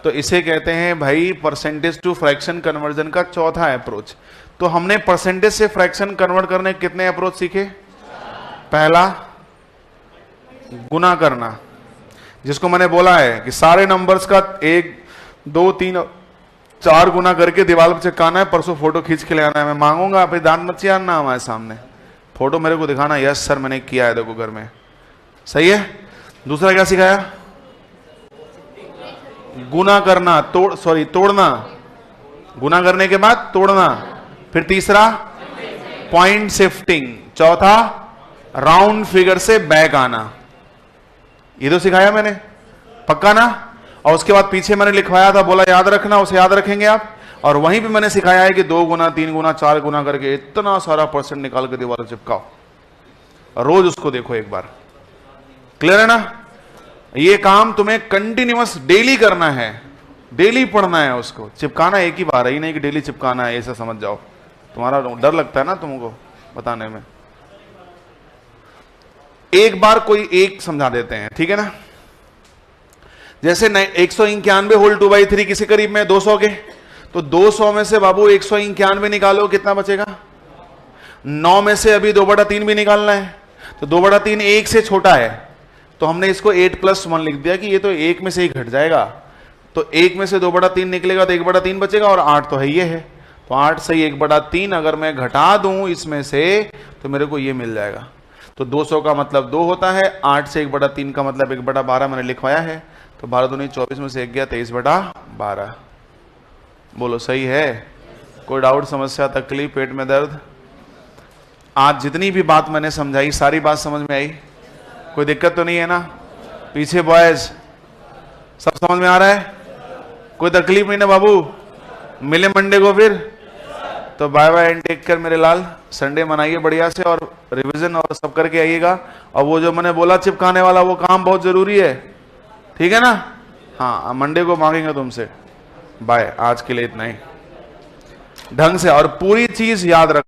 Speaker 1: तो इसे कहते हैं भाई परसेंटेज टू फ्रैक्शन कन्वर्जन का चौथा अप्रोच। तो हमने परसेंटेज से फ्रैक्शन कन्वर्ट करने कितने अप्रोच सीखे? पहला गुना करना, जिसको मैंने बोला है कि सारे नंबर्स का 1 2 3 4 गुना करके दीवार पर चिपकाना है। परसों फोटो खींच के ले आना है, मैं मांगूंगा, आप दांत मत चियारना हमारे सामने, फोटो मेरे को दिखाना, यस सर मैंने किया है, देखो घर में। सही है? दूसरा क्या सिखाया? गुना करना, तोड़ना, गुना करने के बाद तोड़ना। फिर तीसरा पॉइंट शिफ्टिंग, चौथा राउंड फिगर से बैक आना। ये तो सिखाया मैंने, पक्का ना? और उसके बाद पीछे मैंने लिखवाया था, बोला याद रखना, उसे याद रखेंगे आप। और वहीं पे मैंने सिखाया है कि 2 गुना 3 गुना 4 गुना करके इतना सारा % निकाल के दीवार चिपकाओ, रोज उसको देखो एक बार। क्लियर है ना? ये काम तुम्हें कंटिन्यूअस डेली करना है, डेली पढ़ना है उसको, चिपकाना एक ही बार है, ही नहीं कि डेली चिपकाना है, ऐसा समझ जाओ। तुम्हारा डर लगता है ना तुमको बताने में। एक बार कोई एक समझा देते हैं, ठीक है ना? जैसे 191 होल 2/3 किसी करीब में 200 के, तो 200 में से बाबू 191 निकालो, कितना बचेगा? 9 में से अभी 2/3 भी निकालना है, तो 2/3 1 से छोटा है, तो हमने इसको 8 + 1 लिख दिया कि ये तो 1 में से ही घट जाएगा। तो 1 में से 2/3 निकलेगा तो 1/3 बचेगा, और 8 तो है ये है, तो 8 सही 1/3 अगर मैं घटा दूं इसमें से तो मेरे को ये मिल जाएगा। तो 200 का मतलब 2 होता है, 8 से 1/3 का मतलब 1/12 मैंने लिखवाया है, तो 12 दूनी 24 में से 1 गया, 23/12। बोलो सही है? कोई डाउट, समस्या, तकलीफ, पेट में दर्द? आज जितनी भी बात मैंने समझाई सारी बात समझ में आई? कोई दिक्कत तो नहीं है ना? पीछे बॉयज सब समझ में आ रहा है? कोई तकलीफ नहीं ना बाबू? मिले मंडे को फिर? तो bye bye and take care मेरे लाल। संडे मनाइए बढ़िया से और रिवीजन और सब करके आइएगा। और वो जो मैंने बोला चिपकाने वाला वो काम बहुत जरूरी है, ठीक है ना? हाँ, मंडे को मांगेंगे तुमसे। बाय, आज के लिए इतना ही। ढंग से और पूरी चीज याद रख।